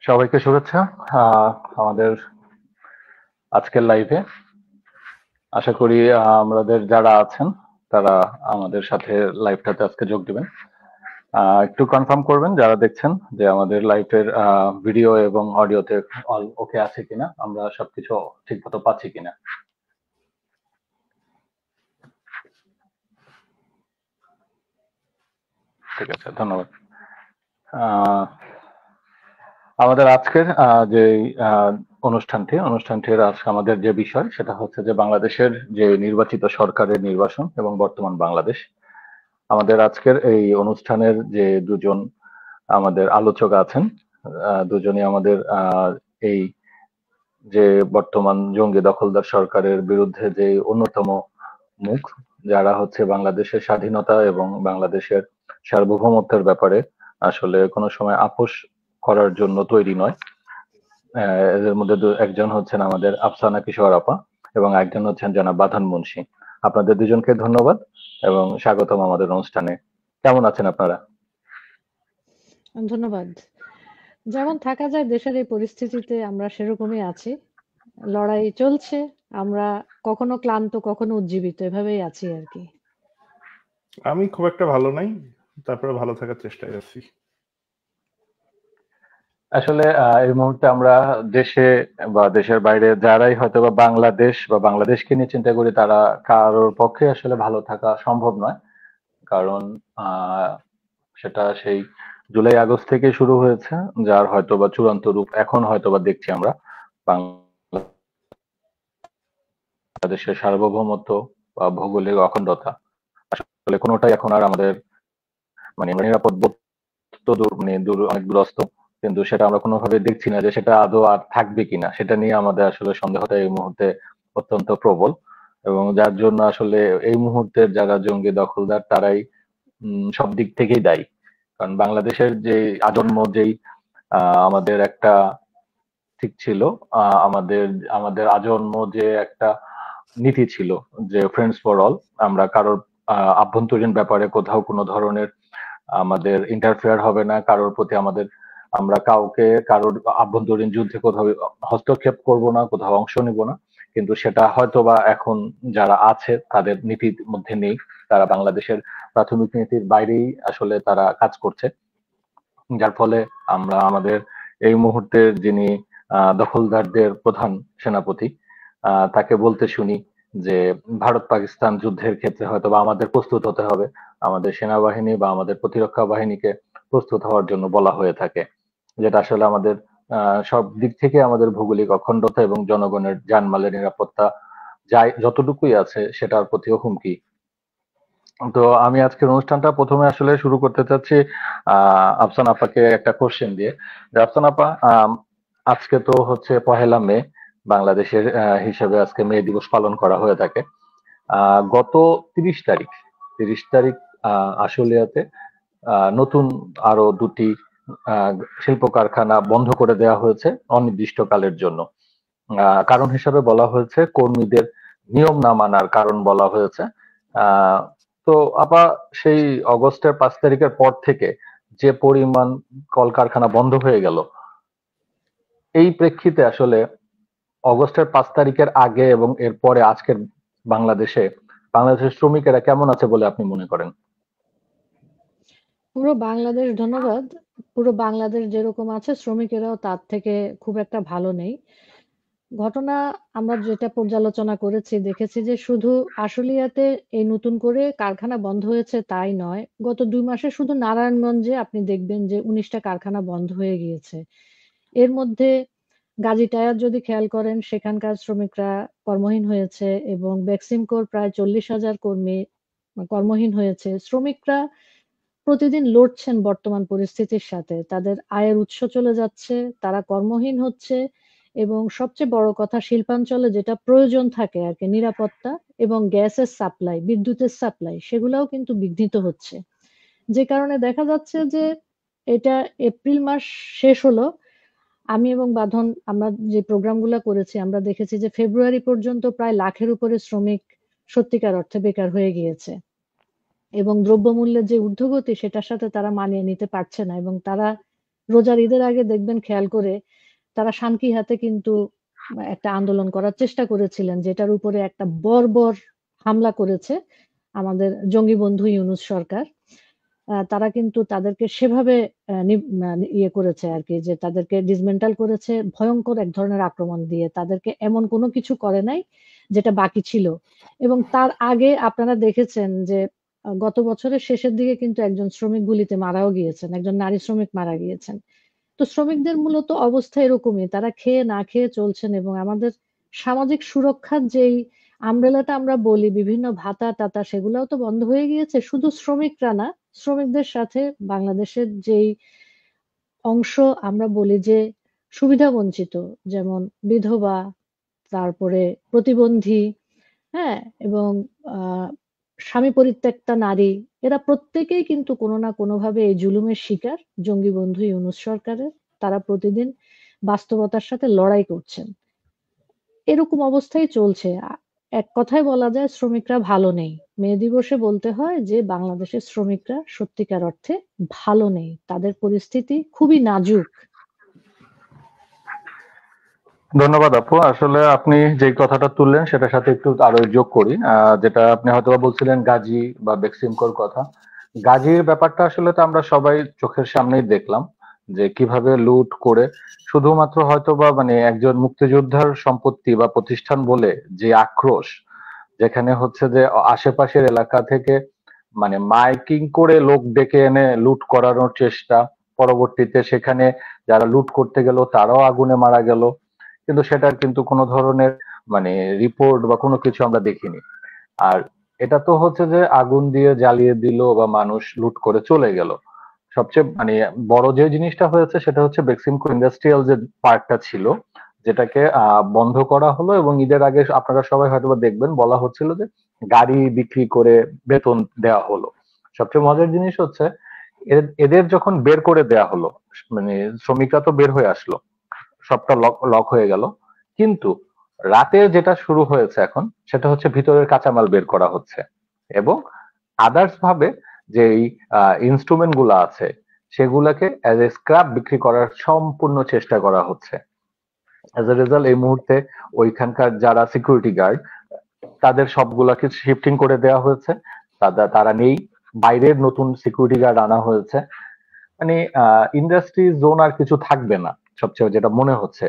সবাইকে শুভেচ্ছা। আমাদের আজকের লাইভে আশা করি আমাদের যারা আছেন তারা আমাদের সাথে লাইভটাতে আজকে যোগ দিবেন। একটু কনফার্ম করবেন যারা দেখছেন যে আমাদের লাইভের ভিডিও এবং অডিওতে অল ওকে আছে কিনা, আমরা সবকিছু ঠিক মতো পাচ্ছি কিনা। ঠিক আছে, ধন্যবাদ। আহ, আমাদের আজকের যে অনুষ্ঠানটির আজকে আমাদের যে বিষয় সেটা হচ্ছে যে বাংলাদেশের যে নির্বাচিত সরকারের নির্বাচন এবং বর্তমান বাংলাদেশ। আমাদের আজকের এই অনুষ্ঠানের যে দুজন আমাদের আলোচক আছেন, দুজনই আমাদের এই যে বর্তমান জঙ্গি দখলদার সরকারের বিরুদ্ধে যে অন্যতম মুখ, যারা হচ্ছে বাংলাদেশের স্বাধীনতা এবং বাংলাদেশের সার্বভৌমত্বের ব্যাপারে আসলে কোনো সময় আপোষ করার জন্য তৈরি নয়। এদের মধ্যে একজন হচ্ছেন আমাদের আফসানা কিশোর আপা এবং একজন হচ্ছেন জনাব বাঁধন মুন্সী। আপনাদের দুজনকে ধন্যবাদ এবং স্বাগতম আমাদের অনুষ্ঠানে। কেমন আছেন আপনারা? ধন্যবাদ। যেমন থাকা যায় দেশের এই পরিস্থিতিতে আমরা সেরকমই আছি। লড়াই চলছে। আমরা কখনো ক্লান্ত, কখনো উজ্জীবিত এভাবেই আছি আরকি। আমি খুব একটা ভালো নাই, তারপরে ভালো থাকার চেষ্টায় আছি। আসলে এই মুহূর্তে আমরা দেশে বা দেশের বাইরে যারাই হয়তো বা বাংলাদেশ বা বাংলাদেশকে নিয়ে চিন্তা করি, তারা কারোর পক্ষে আসলে ভালো থাকা সম্ভব নয়। কারণ আহ সেটা সেই জুলাই আগস্ট থেকে শুরু হয়েছে, যার হয়তো বা চূড়ান্ত রূপ এখন হয়তো বা দেখছি আমরা। বাংলাদেশের সার্বভৌমত্ব বা ভৌগোলিক অখণ্ডতা আসলে কোনোটাই এখন আর আমাদের মানে আমরা নিরাপদ বোধ তো দূর মানে দূর অনেক দূরস্থ, কিন্তু সেটা আমরা কোনোভাবে দেখছি না যে সেটা আদৌ আর থাকবে কিনা। সেটা নিয়ে আমাদের আসলে সন্দেহটা এই মুহূর্তে অত্যন্ত প্রবল, এবং যার জন্য আসলে এই মুহূর্তের যারা জঙ্গি দখলদার তারাই সব দিক থেকেই দায়ী। কারণ বাংলাদেশের যে আজন্ম যেই আমাদের একটা ঠিক ছিল, আমাদের আমাদের আজন্ম যে একটা নীতি ছিল যে ফ্রেন্ডস ফর অল, আমরা কারোর আভ্যন্তরীণ ব্যাপারে কোথাও কোনো ধরনের আমাদের ইন্টারফেয়ার হবে না, কারোর প্রতি আমাদের আমরা কাউকে কারোর আভ্যন্তরীণ যুদ্ধে কোথাও হস্তক্ষেপ করব না, কোথাও অংশ নিব না। কিন্তু সেটা হয়তোবা এখন যারা আছে তাদের নীতির মধ্যে নেই। তারা বাংলাদেশের প্রাথমিক নীতির বাইরেই আসলে তারা কাজ করছে, যার ফলে আমরা আমাদের এই মুহূর্তের যিনি দখলদারদের প্রধান সেনাপতি, তাকে বলতে শুনি যে ভারত পাকিস্তান যুদ্ধের ক্ষেত্রে হয়তো বা আমাদের প্রস্তুত হতে হবে, আমাদের সেনাবাহিনী বা আমাদের প্রতিরক্ষা বাহিনীকে প্রস্তুত হওয়ার জন্য বলা হয়ে থাকে, যেটা আসলে আমাদের সব দিক থেকে আমাদের ভৌগোলিক অখণ্ডতা এবং জনগণের জানমালের নিরাপত্তা যাই যতটুকুই আছে সেটার প্রতিও হুমকি। তো আমি আজকের অনুষ্ঠানটা প্রথমে আসলে শুরু করতে চাচ্ছি আফসান আপাকে একটা কোশ্চেন দিয়ে। যে আফসান আপা, আজকে তো হচ্ছে 1লা মে, বাংলাদেশের হিসেবে আজকে মে দিবস পালন করা হয়ে থাকে। গত 30 তারিখ, 30 তারিখ আশুলিয়াতে নতুন আরো দুটি শিল্প কারখানা বন্ধ করে দেওয়া হয়েছে অনির্দিষ্টকালের জন্য। কারণ হিসাবে বলা হয়েছে কর্মীদের নিয়ম না মানার কারণ বলা হয়েছে। আহ তো আপা, সেই অগস্টের 5 তারিখের পর থেকে যে পরিমাণ কলকারখানা বন্ধ হয়ে গেল, এই প্রেক্ষিতে আসলে অগস্টের 5 তারিখের আগে এবং এর পরে আজকের বাংলাদেশে বাংলাদেশের শ্রমিকেরা কেমন আছে বলে আপনি মনে করেন? পুরো বাংলাদেশ ধন্যবাদ। পুরো বাংলাদেশ যেরকম আছে শ্রমিকেরাও তার থেকে খুব একটা ভালো নেই। ঘটনা আমরা যেটা পর্যালোচনা করেছি দেখেছি যে শুধু আশুলিয়াতে এই নতুন করে কারখানা বন্ধ হয়েছে তাই নয়, গত 2 মাসে শুধু নারায়ণগঞ্জে আপনি দেখবেন যে 19টা কারখানা বন্ধ হয়ে গিয়েছে। এর মধ্যে গাজী টায়ার যদি খেয়াল করেন সেখানকার শ্রমিকরা কর্মহীন হয়েছে এবং বেক্সিমকোর প্রায় 40,000 কর্মী কর্মহীন হয়েছে। শ্রমিকরা প্রতিদিন লড়ছেন বর্তমান পরিস্থিতির সাথে, তাদের আয়ের উৎস চলে যাচ্ছে, তারা কর্মহীন হচ্ছে এবং সবচেয়ে বড় কথা শিল্পাঞ্চলে যেটা প্রয়োজন থাকে আর কি, নিরাপত্তা এবং গ্যাসের সাপ্লাই, বিদ্যুতের সাপ্লাই, সেগুলোও কিন্তু বিঘ্নিত হচ্ছে। যে কারণে দেখা যাচ্ছে যে এটা এপ্রিল মাস শেষ হলো, আমি এবং বাঁধন আমরা যে প্রোগ্রামগুলো করেছি আমরা দেখেছি যে ফেব্রুয়ারি পর্যন্ত প্রায় লাখের উপরে শ্রমিক সত্যিকার অর্থে বেকার হয়ে গিয়েছে এবং দ্রব্যমূল্যের যে ঊর্ধ্বগতি সেটার সাথে তারা মানিয়ে নিতে পারছে না এবং তারা রোজার ঈদের আগে দেখবেন খেয়াল করে তারা সানকিহাতে কিন্তু একটা আন্দোলন করার চেষ্টা করেছিলেন, যেটার উপরে একটা বর্বর হামলা করেছে আমাদের জঙ্গি বন্ধু ইউনূস সরকার। তারা কিন্তু তাদেরকে সেভাবে ইয়ে করেছে আর কি, যে তাদেরকে ডিসমেন্টাল করেছে ভয়ঙ্কর এক ধরনের আক্রমণ দিয়ে। তাদেরকে এমন কোনো কিছু করে নাই যেটা বাকি ছিল। এবং তার আগে আপনারা দেখেছেন যে গত বছরের শেষের দিকে কিন্তু একজন শ্রমিক গুলিতে মারাও গিয়েছেন, একজন নারী শ্রমিক মারা গিয়েছেন। তো শ্রমিকদের মূলত অবস্থা এরকমই, তারা খেয়ে না খেয়ে চলছেন। এবং আমাদের সামাজিক সুরক্ষার যেই আমব্রেলাটা আমরা বলি, বিভিন্ন ভাতা টাতা, সেগুলোও তো বন্ধ হয়ে গিয়েছে। শুধু শ্রমিকরা না, শ্রমিকদের সাথে বাংলাদেশের যেই অংশ আমরা বলি যে সুবিধা বঞ্চিত, যেমন বিধবা, তারপরে প্রতিবন্ধী, হ্যাঁ, এবং আহ স্বামী পরিত্যক্তা নারী, এরা প্রত্যেকেই কিন্তু কোনো না কোনোভাবে এই জুলুমের শিকার জঙ্গি বন্ধু ইউনূস সরকারের। তারা প্রতিদিন বাস্তবতার সাথে লড়াই করছেন। এরকম অবস্থাই চলছে। এক কথায় বলা যায় শ্রমিকরা ভালো নেই। মে দিবসে বলতে হয় যে বাংলাদেশের শ্রমিকরা সত্যিকার অর্থে ভালো নেই, তাদের পরিস্থিতি খুবই নাজুক। ধন্যবাদ আপু। আসলে আপনি যে কথাটা তুললেন সেটার সাথে একটু আরো যোগ করি, যেটা আপনি হয়তো বলছিলেন গাজী বা বেক্সিমকোর কথা। গাজীর ব্যাপারটা আসলে তো আমরা সবাই চোখের সামনেই দেখলাম যে কিভাবে লুট করে শুধুমাত্র হয়তো বা মানে একজন মুক্তিযোদ্ধার সম্পত্তি বা প্রতিষ্ঠান বলে যে আক্রোশ, যেখানে হচ্ছে যে আশেপাশের এলাকা থেকে মানে মাইকিং করে লোক ডেকে এনে লুট করানোর চেষ্টা, পরবর্তীতে সেখানে যারা লুট করতে গেল তারাও আগুনে মারা গেল, কিন্তু সেটার কিন্তু কোনো ধরনের মানে রিপোর্ট বা কোনো কিছু আমরা দেখিনি। আর এটা তো হচ্ছে যে আগুন দিয়ে জ্বালিয়ে দিল বা মানুষ লুট করে চলে গেল। সবচেয়ে মানে বড় যে জিনিসটা হয়েছে সেটা হচ্ছে বেক্সিমকো ইন্ডাস্ট্রিয়াল যে পার্কটা ছিল, যেটাকে বন্ধ করা হলো। এবং ঈদের আগে আপনারা সবাই হয়তো দেখবেন বলা হচ্ছিল যে গাড়ি বিক্রি করে বেতন দেওয়া হলো। সবচেয়ে মজার জিনিস হচ্ছে এদের যখন বের করে দেয়া হলো, মানে শ্রমিকরা তো বের হয়ে আসলো, সবটা লক লক হয়ে গেল, কিন্তু রাতে যেটা শুরু হয়েছে এখন সেটা হচ্ছে ভিতরের কাঁচামাল বের করা হচ্ছে এবং আদার্স ভাবে যে ইনস্ট্রুমেন্ট গুলা আছে সেগুলাকে অ্যাজ এ স্ক্র্যাপ বিক্রি করার সম্পূর্ণ চেষ্টা করা হচ্ছে। অ্যাজ এ রেজাল্ট এই মুহূর্তে ওইখানকার যারা সিকিউরিটি গার্ড তাদের সবগুলাকে শিফটিং করে দেওয়া হয়েছে, তারা নেই, বাইরের নতুন সিকিউরিটি গার্ড আনা হয়েছে। মানে ইন্ডাস্ট্রি জোন আর কিছু থাকবে না সবচেয়ে যেটা মনে হচ্ছে।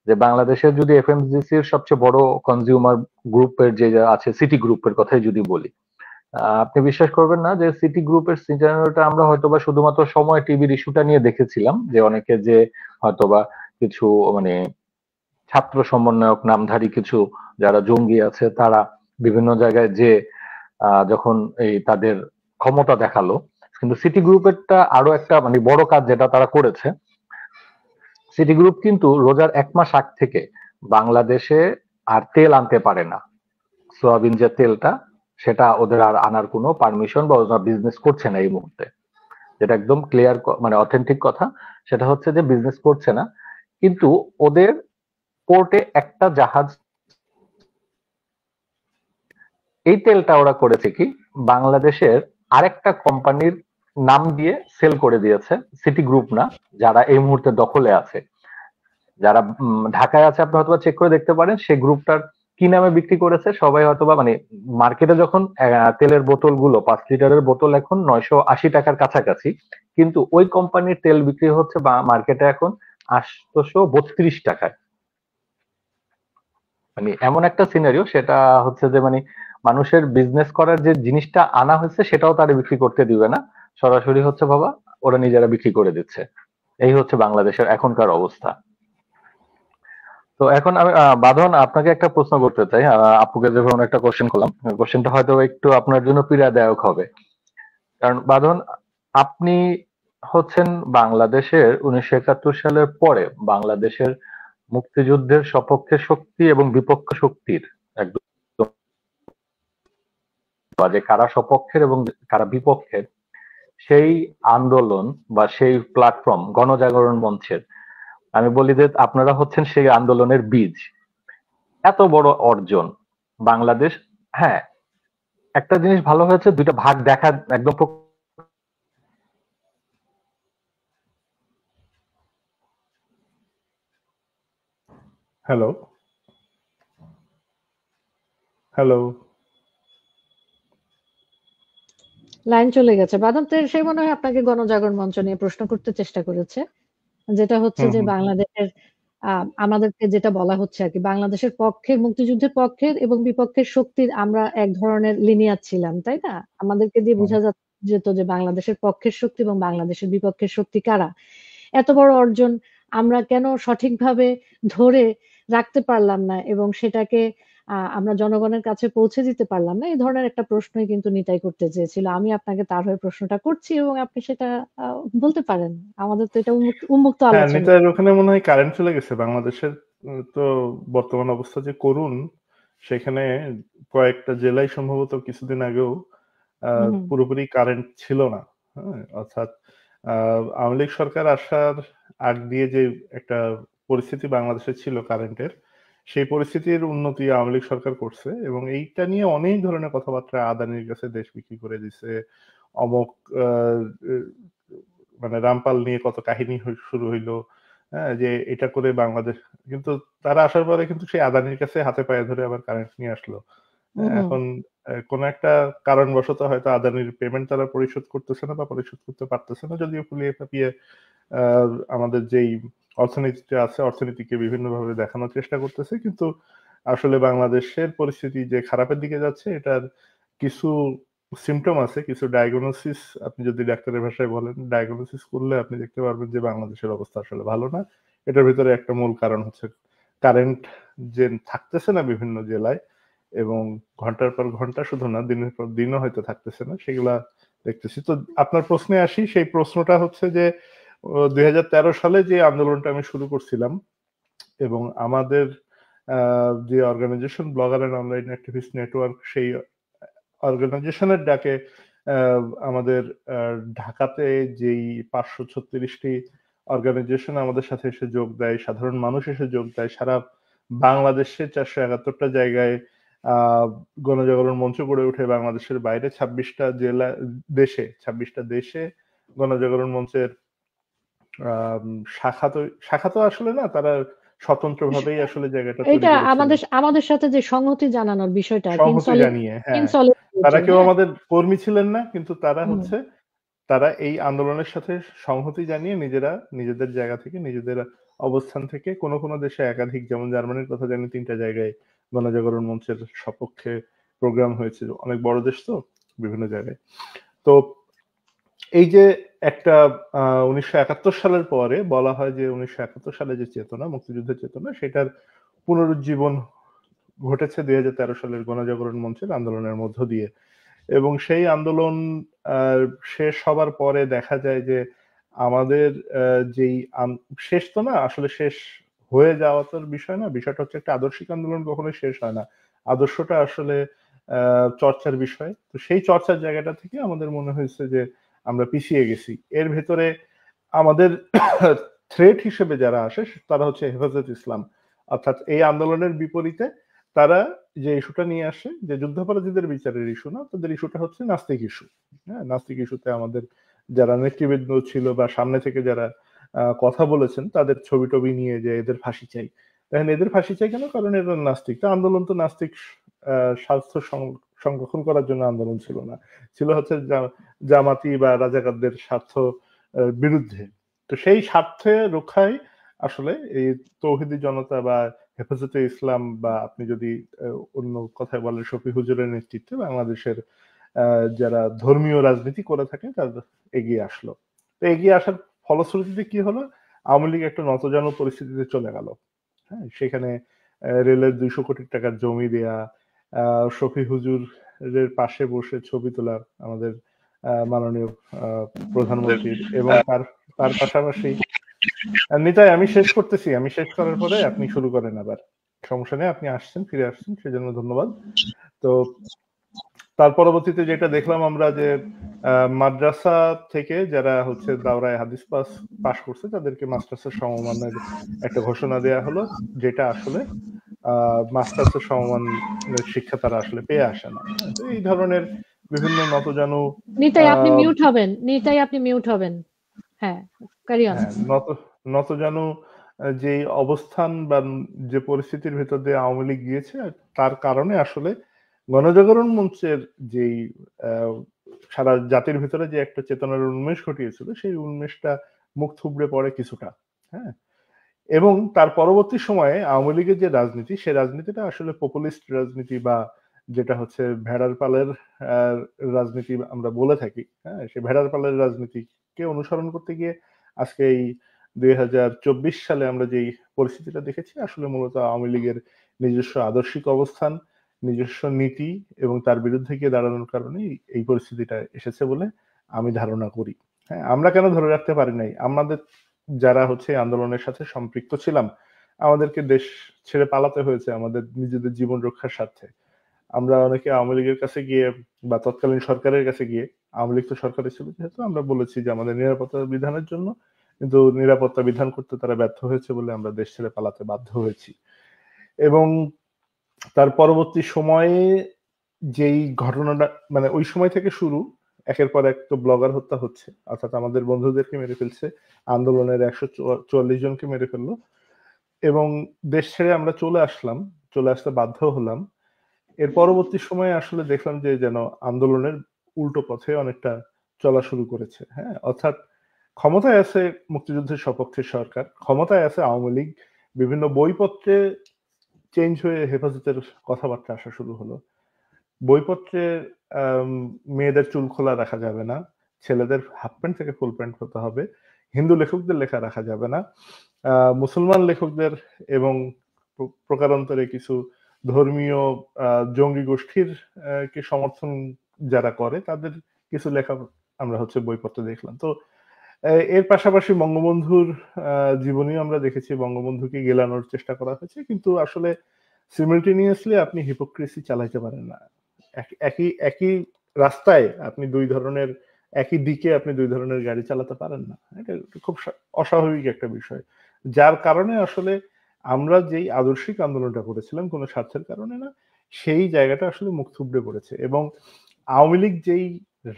যে বাংলাদেশের যদি এফএমসিসি এর সবচেয়ে বড় কনজিউমার গ্রুপের যে আছে সিটি গ্রুপের কথাই যদি বলি, আপনি বিশ্বাস করবেন না যে সিটি গ্রুপের সিনারিওটা আমরা হয়তোবা শুধুমাত্র সময় টিভির ইস্যুটা নিয়ে দেখেছিলাম, যে অনেকে যে হয়তোবা কিছু মানে ছাত্র সমন্বয়ক নামধারী কিছু যারা জঙ্গি আছে তারা বিভিন্ন জায়গায় যে যখন এই তাদের ক্ষমতা দেখালো, কিন্তু সিটি গ্রুপেরটা আরো একটা মানে বড় কাজ যেটা তারা করেছে। সিটি গ্রুপ কিন্তু রোজার 1 মাস আগ থেকে বাংলাদেশে আর তেল আনতে পারে না। সোয়াবিন যে তেলটা সেটা ওদের আর আনার কোনো পারমিশন বা ওরা বিজনেস করছে না এই মুহূর্তে। যেটা একদম ক্লিয়ার মানে অথেন্টিক কথা, সেটা হচ্ছে যে বিজনেস করছে না। কিন্তু ওদের পোর্টে একটা জাহাজ, এই তেলটা ওরা করেছে কি বাংলাদেশের আরেকটা কোম্পানির নাম দিয়ে সেল করে দিয়েছে, সিটি গ্রুপ না, যারা এই মুহূর্তে দখলে আছে, যারা ঢাকায় আছে আপনি হয়তো চেক করে দেখতে পারেন সেই গ্রুপটার কি নামে বিক্রি করেছে সবাই হয়তোবা মানে মার্কেটে যখন তেলের বোতল গুলো 5 লিটারের বোতল এখন 980 টাকার কাছাকাছি, কিন্তু ওই কোম্পানির তেল বিক্রি হচ্ছে মার্কেটে এখন 832 টাকায়। মানে এমন একটা সিনারিও, সেটা হচ্ছে যে মানে মানুষের বিজনেস করার যে জিনিসটা আনা হয়েছে সেটাও তারা বিক্রি করতে দিবে না, সরাসরি হচ্ছে বাবা ওরা নিজেরা বিক্রি করে দিচ্ছে। এই হচ্ছে বাংলাদেশের এখনকার অবস্থা। তো এখন আমি বাঁধন আপনাকে একটা প্রশ্ন করতে চাই, আপুকে যখন একটা কোশ্চেন করলাম, কোশ্চেনটা হয়তো একটু আপনার জন্য পীড়াদায়ক হবে। কারণ বাঁধন, আপনি হচ্ছেন বাংলাদেশের 1971 সালের পরে বাংলাদেশের মুক্তিযুদ্ধের সপক্ষে শক্তি এবং বিপক্ষ শক্তির একদম, যে কারা সপক্ষের এবং কারা বিপক্ষের সেই আন্দোলন বা সেই প্ল্যাটফর্ম গণজাগরণ মঞ্চের, আমি বলি যে আপনারা হচ্ছেন সেই আন্দোলনের বীজ। এত বড় অর্জন বাংলাদেশ, হ্যাঁ একটা জিনিস ভালো হয়েছে, দুইটা ভাগ দেখা একদম হ্যালো হ্যালো লাইন চলে গেছে। বাদাম সে মনে হয় আপনাকে গণজাগরণ মঞ্চ নিয়ে প্রশ্ন করতে চেষ্টা করেছে। যেটা হচ্ছে হুম যে হুম বাংলাদেশের আমাদেরকে যেটা বলা হচ্ছে আরকি, বাংলাদেশের পক্ষের মুক্তিযুদ্ধের পক্ষের এবং বিপক্ষের শক্তির আমরা এক ধরনের লিনিয়ার ছিলাম, তাই না? আমাদেরকে দিয়ে হুম। বোঝা যেত যে বাংলাদেশের পক্ষের শক্তি এবং বাংলাদেশের বিপক্ষের শক্তি কারা। এত বড় অর্জন আমরা কেন সঠিকভাবে ধরে রাখতে পারলাম না এবং সেটাকে আমরা জনগণের কাছে পৌঁছে দিতে পারলাম না? এই ধরনের একটা প্রশ্নই কিন্তু নিতাই করতে চেয়েছিল। আমি আপনাকে তার হয়ে প্রশ্নটা করছি এবং আপনি সেটা আ বলতে পারেন। আমাদের তো এটা উন্মুক্ত হ্যাঁ, আলোচনা। নিতাইয়ের ওখানে মনে হয় কারেন্ট চলে গেছে। বাংলাদেশের তো বর্তমান অবস্থা যে করুণ, সেখানে কয়েকটা জেলায় সম্ভবত কিছুদিন আগেও হুম, হুম, পুরোপুরি কারেন্ট ছিল না। হ্যাঁ? অর্থাৎ আওয়ামী লীগ সরকার আসার আগ দিয়ে যে একটা পরিস্থিতি বাংলাদেশে ছিল কারেন্টের, সেই পরিস্থিতির উন্নতি আওয়ামী লীগ সরকার করছে এবং এইটা নিয়ে অনেক ধরনের কথাবার্তা, আদানির কাছে দেশ বিক্রি করে দিছে, অমুক আ এ মানে রামপাল নিয়ে কত কাহিনী শুরু হইলো। হ্যাঁ? যে এটা করে বাংলাদেশ, কিন্তু তারা আসার পরে কিন্তু সেই আদানির কাছে হাতে পায়ে ধরে আবার কারেন্ট নিয়ে আসলো। হুম, হুম, এখন কোন একটা কারণবশত হয়তো আদানির পেমেন্ট তারা পরিশোধ করতেছে না বা পরিশোধ করতে পারতেছে না। যদিও ফুলিয়ে ফাঁপিয়ে আ আমাদের যেই অর্থনীতিটা আছে, অর্থনীতিকে বিভিন্নভাবে দেখানোর চেষ্টা করতেছে। কিন্তু আসলে বাংলাদেশের পরিস্থিতি যে খারাপের দিকে যাচ্ছে, এটার কিছু সিম্পটম আছে, কিছু ডায়াগনোসিস, আপনি যদি ডাক্তারের ভাষায় বলেন, ডায়াগনোসিস করলে আপনি দেখতে পারবেন যে বাংলাদেশের অবস্থা আসলে ভালো না। এটার ভেতরে একটা মূল কারণ হচ্ছে কারেন্ট যে থাকতেছে না বিভিন্ন জেলায়, এবং ঘন্টার পর ঘন্টা শুধু না, দিনের পর দিনও হয়তো থাকতেছে না, সেগুলা দেখতেছি। তো আপনার প্রশ্নে আসি, সেই প্রশ্নটা হচ্ছে যে ২০১৩ সালে যে আন্দোলনটা আমি শুরু করছিলাম এবং আমাদের যে organization blogger and online activist network, সেই অর্গানাইজেশনের ডাকে আমাদের ঢাকাতে যেই ৫৩৬টি অর্গানাইজেশন আমাদের সাথে এসে যোগ দেয়, সাধারণ মানুষ এসে যোগ দেয়, সারা বাংলাদেশে ৪৭১টা জায়গায় আহ গণজাগরণ মঞ্চ গড়ে ওঠে, বাংলাদেশের বাইরে ২৬টা দেশে গণজাগরণ মঞ্চের আম শাখা তো আসলে না, তারা স্বতন্ত্রভাবেই আসলে জায়গাটা তৈরি এটা করেছিল। আমাদের আমাদের সাথে যে সংহতি জানানোর বিষয়টা সংহতি জানিয়ে, ইন হ্যাঁ। তারা সলিডারিটি, কেউ হ্যাঁ? আমাদের কর্মী ছিলেন না, কিন্তু তারা হুম, হচ্ছে, তারা এই আন্দোলনের সাথে সংহতি জানিয়ে নিজেরা নিজেদের জায়গা থেকে, নিজেদের অবস্থান থেকে, কোনো দেশে একাধিক, যেমন জার্মানির কথা জানি, ৩টা জায়গায় গণজাগরণ মঞ্চের সপক্ষে প্রোগ্রাম হয়েছে। অনেক বড় দেশ তো, বিভিন্ন জায়গায়। তো এই যে একটা ১৯৭১ সালের পরে বলা হয় যে ১৯৭১ সালে যে চেতনা, মুক্তিযুদ্ধের চেতনা, সেটার পুনরুজ্জীবন ঘটেছে ২০১৩ সালের গণজাগরণ মঞ্চের আন্দোলনের মধ্য দিয়ে। এবং সেই আন্দোলন আ শেষ হবার পরে দেখা যায় যে আমাদের যেই শেষ তো না, আসলে শেষ হয়ে যাওয়া তো বিষয় না। বিষয়টা হচ্ছে, একটা আদর্শিক আন্দোলন কখনোই শেষ হয় না। আদর্শটা আসলে আ চর্চার বিষয়। তো সেই চর্চার জায়গাটা থেকে আমাদের মনে হয়েছে যে আমরা পিছিয়ে গেছি। এর ভেতরে আমাদের থ্রেট হিসেবে যারা আসে তারা হচ্ছে হেফাজত ইসলাম। অর্থাৎ এই আন্দোলনের বিপরীতে তারা যে ইস্যুটা নিয়ে আসে, যে যুদ্ধাপরাধীদের বিচারের ইস্যু না, তাদের ইস্যুটা হচ্ছে নাস্তিক ইস্যু। হ্যাঁ? নাস্তিক ইস্যুতে আমাদের যারা নেতৃবৃন্দ ছিল বা সামনে থেকে যারা কথা বলেছেন, তাদের ছবি-টবি নিয়ে যে এদের ফাঁসি চাই। দেখেন, এদের ফাঁসি চাই কেন? কারণ এরা নাস্তিক। তো আন্দোলন তো নাস্তিক স্বার্থ সংরক্ষণ করার জন্য আন্দোলন ছিল না। ছিল হচ্ছে জামাতি বা রাজাকারদের স্বার্থ বিরুদ্ধে। তো সেই স্বার্থে রক্ষায় আসলে এই তৌহিদি জনতা বা হেফাজতে ইসলাম, বা আপনি যদি অন্য কথায় বলেন শফি হুজুরের নেতৃত্বে বাংলাদেশের যারা ধর্মীয় রাজনীতি করে থাকে, তারা এগিয়ে আসলো। তো এগিয়ে আসার ফলশ্রুতিতে কি হলো? আওয়ামী লীগ একটা নতজানু পরিস্থিতিতে চলে গেল। হ্যাঁ? সেখানে রেলের ২০০ কোটি টাকার জমি দেয়া, শফি হুজুরের পাশে বসে ছবি তোলা আমাদের মাননীয় আ প্রধানমন্ত্রীর, এবং তার তার পাশাপাশি নিতাই, আমি শেষ করতেছি। আমি শেষ করার পরে আপনি শুরু করেন আবার। সমস্যা নেই। আপনি আসছেন, ফিরে আসছেন, সেজন্য ধন্যবাদ। তো তার পরবর্তীতে যেটা দেখলাম আমরা যে মাদ্রাসা থেকে যারা হচ্ছে দাওরায়ে হাদিস পাস করছে, তাদেরকে মাস্টার্সের সমমানের একটা ঘোষণা দেয়া হলো, যেটা আসলে মাস্টার্সের সমমানের শিক্ষা তারা আসলে পেয়ে আসে না। হ্যাঁ? তো এই ধরনের বিভিন্ন নতজানু আ নিতাই আপনি মিউট হবেন। হ্যাঁ, ক্যারি অন। হ্যাঁ, নতজানু যে অবস্থান বা যে পরিস্থিতির ভেতর দিয়ে আওয়ামী লীগ গিয়েছে, তার কারণে আসলে গণজাগরণ মঞ্চের যেই সারা জাতির ভিতরে যে একটা চেতনার উন্মেষ ঘটিয়েছিল, সেই উন্মেষটা মুখ থুবড়ে পড়ে কিছুটা। হ্যাঁ, এবং তার পরবর্তী সময়ে আওয়ামী লীগের যে রাজনীতি, সেই রাজনীতিটা আসলে পপুলিস্ট রাজনীতি, বা যেটা হচ্ছে ভেড়ার পালের রাজনীতি আমরা বলে থাকি। হ্যাঁ, সেই ভেড়ার পালের রাজনীতিকে অনুসরণ করতে গিয়ে আজকে এই 2024 সালে আমরা যেই পরিস্থিতিটা দেখেছি, আসলে মূলত আওয়ামী লীগের নিজস্ব আদর্শিক অবস্থান, নিজস্ব নীতি এবং তার বিরুদ্ধে গিয়ে দাঁড়ানোর কারণেই এই পরিস্থিতিটা এসেছে বলে আমি ধারণা করি। হ্যাঁ, আমরা কেন ধরে রাখতে পারি নাই? আমাদের যারা হচ্ছে আন্দোলনের সাথে সম্পৃক্ত ছিলাম, আমাদেরকে দেশ ছেড়ে পালাতে হয়েছে আমাদের নিজেদের জীবন রক্ষার স্বার্থে। আমরা অনেকে আওয়ামী লীগের কাছে গিয়ে বা তৎকালীন সরকারের কাছে গিয়ে, আওয়ামী লীগ তো সরকারে ছিল যেহেতু, আমরা বলেছি যে আমাদের নিরাপত্তা বিধানের জন্য, কিন্তু নিরাপত্তা বিধান করতে তারা ব্যর্থ হয়েছে বলে আমরা দেশ ছেড়ে পালাতে বাধ্য হয়েছি। এবং তার পরবর্তী সময়ে যেই ঘটনাটা, মানে ওই সময় থেকে শুরু, একের পর এক তো ব্লগার হত্যা হচ্ছে, অর্থাৎ আমাদের বন্ধুদেরকে মেরে ফেলছে, আন্দোলনের 144 জনকে মেরে ফেললো, এবং দেশ ছেড়ে আমরা চলে আসতে বাধ্য হলাম। এর পরবর্তী সময়ে আসলে দেখলাম যে যেন আন্দোলনের উল্টো পথে অনেকটা চলা শুরু করেছে। হ্যাঁ, অর্থাৎ ক্ষমতায় আছে মুক্তিযুদ্ধের সপক্ষে সরকার, ক্ষমতায় আছে আওয়ামী লীগ, বিভিন্ন বইপত্রে চেঞ্জ হয়ে হেফাজতের কথাবার্তা আসা শুরু হলো। বইপত্রে মেয়েদের চুল খোলা রাখা যাবে না, ছেলেদের হাফ প্যান্ট থেকে ফুল প্যান্ট হতে হবে, হিন্দু লেখকদের লেখা রাখা যাবে না, মুসলমান লেখকদের এবং প্রকারান্তরে কিছু ধর্মীয় জঙ্গি গোষ্ঠীর কে সমর্থন যারা করে তাদের কিছু লেখা আমরা হচ্ছে বইপত্র দেখলাম। তো এর পাশাপাশি বঙ্গবন্ধুর জীবনী আমরা দেখেছি, বঙ্গবন্ধুকে গেলানোর চেষ্টা করা হয়েছে, কিন্তু আসলে সিমিলটেনিয়াসলি আপনি হিপোক্রেসি চালাইতে পারেন না। একই একই রাস্তায় আপনি একই দিকে আপনি দুই ধরনের গাড়ি চালাতে পারেন না। এটা খুব অস্বাভাবিক একটা বিষয়, যার কারণে আসলে আমরা যেই আদর্শিক আন্দোলনটা করেছিলাম কোনো স্বার্থের কারণে না, সেই জায়গাটা আসলে মুখ থুবড়ে পড়েছে। এবং আওয়ামী লীগ যেই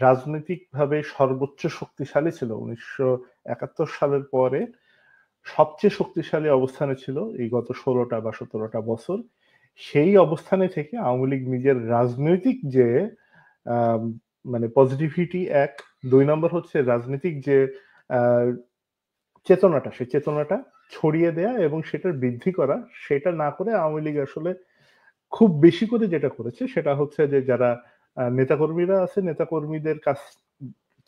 রাজনৈতিকভাবে সর্বোচ্চ শক্তিশালী ছিল 1971 সালের পরে, সবচেয়ে শক্তিশালী অবস্থানে ছিল এই গত 16টা বা 17টা বছর, সেই অবস্থানে থেকে আওয়ামী লীগ নিজের রাজনৈতিক যে মানে পজিটিভিটি, এক, 2 নম্বর হচ্ছে রাজনৈতিক যে চেতনাটা, সেই চেতনাটা ছড়িয়ে দেয়া এবং সেটার বৃদ্ধি করা, সেটা না করে আওয়ামী লীগ আসলে খুব বেশি করে যেটা করেছে সেটা হচ্ছে যে যারা নেতাকর্মীরা আছে, নেতাকর্মীদের কাছ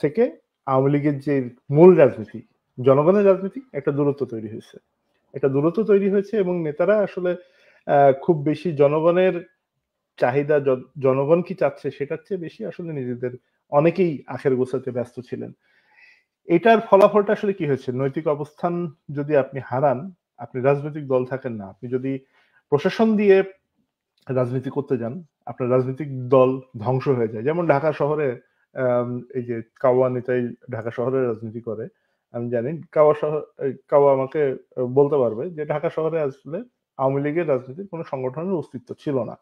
থেকে আওয়ামী লীগের যে মূল রাজনীতি, জনগণের রাজনীতি, একটা দূরত্ব তৈরি হয়েছে। একটা দূরত্ব তৈরি হয়েছে এবং নেতারা আসলে খুব বেশি জনগণের চাহিদা, জনগণ কি চাচ্ছে সেটার চেয়ে বেশি আসলে নিজেদের, অনেকেই আখের গোছাতে ব্যস্ত ছিলেন। এটার ফলাফলটা আসলে কি হয়েছে? নৈতিক অবস্থান যদি আপনি হারান, আপনি রাজনৈতিক দল থাকেন না, আপনি যদি প্রশাসন দিয়ে রাজনীতি করতে যান, আপনার রাজনৈতিক দল ধ্বংস হয়ে যায়। যেমন ঢাকা শহরে এই যে কাওয়া নেতাই ঢাকা শহরে রাজনীতি করে, আমি জানি। কাওয়া আমাকে বলতে পারবে যে ঢাকা শহরে আসলে আওয়ামী লীগের রাজনীতির কোনো সংগঠনের অস্তিত্ব ছিল না।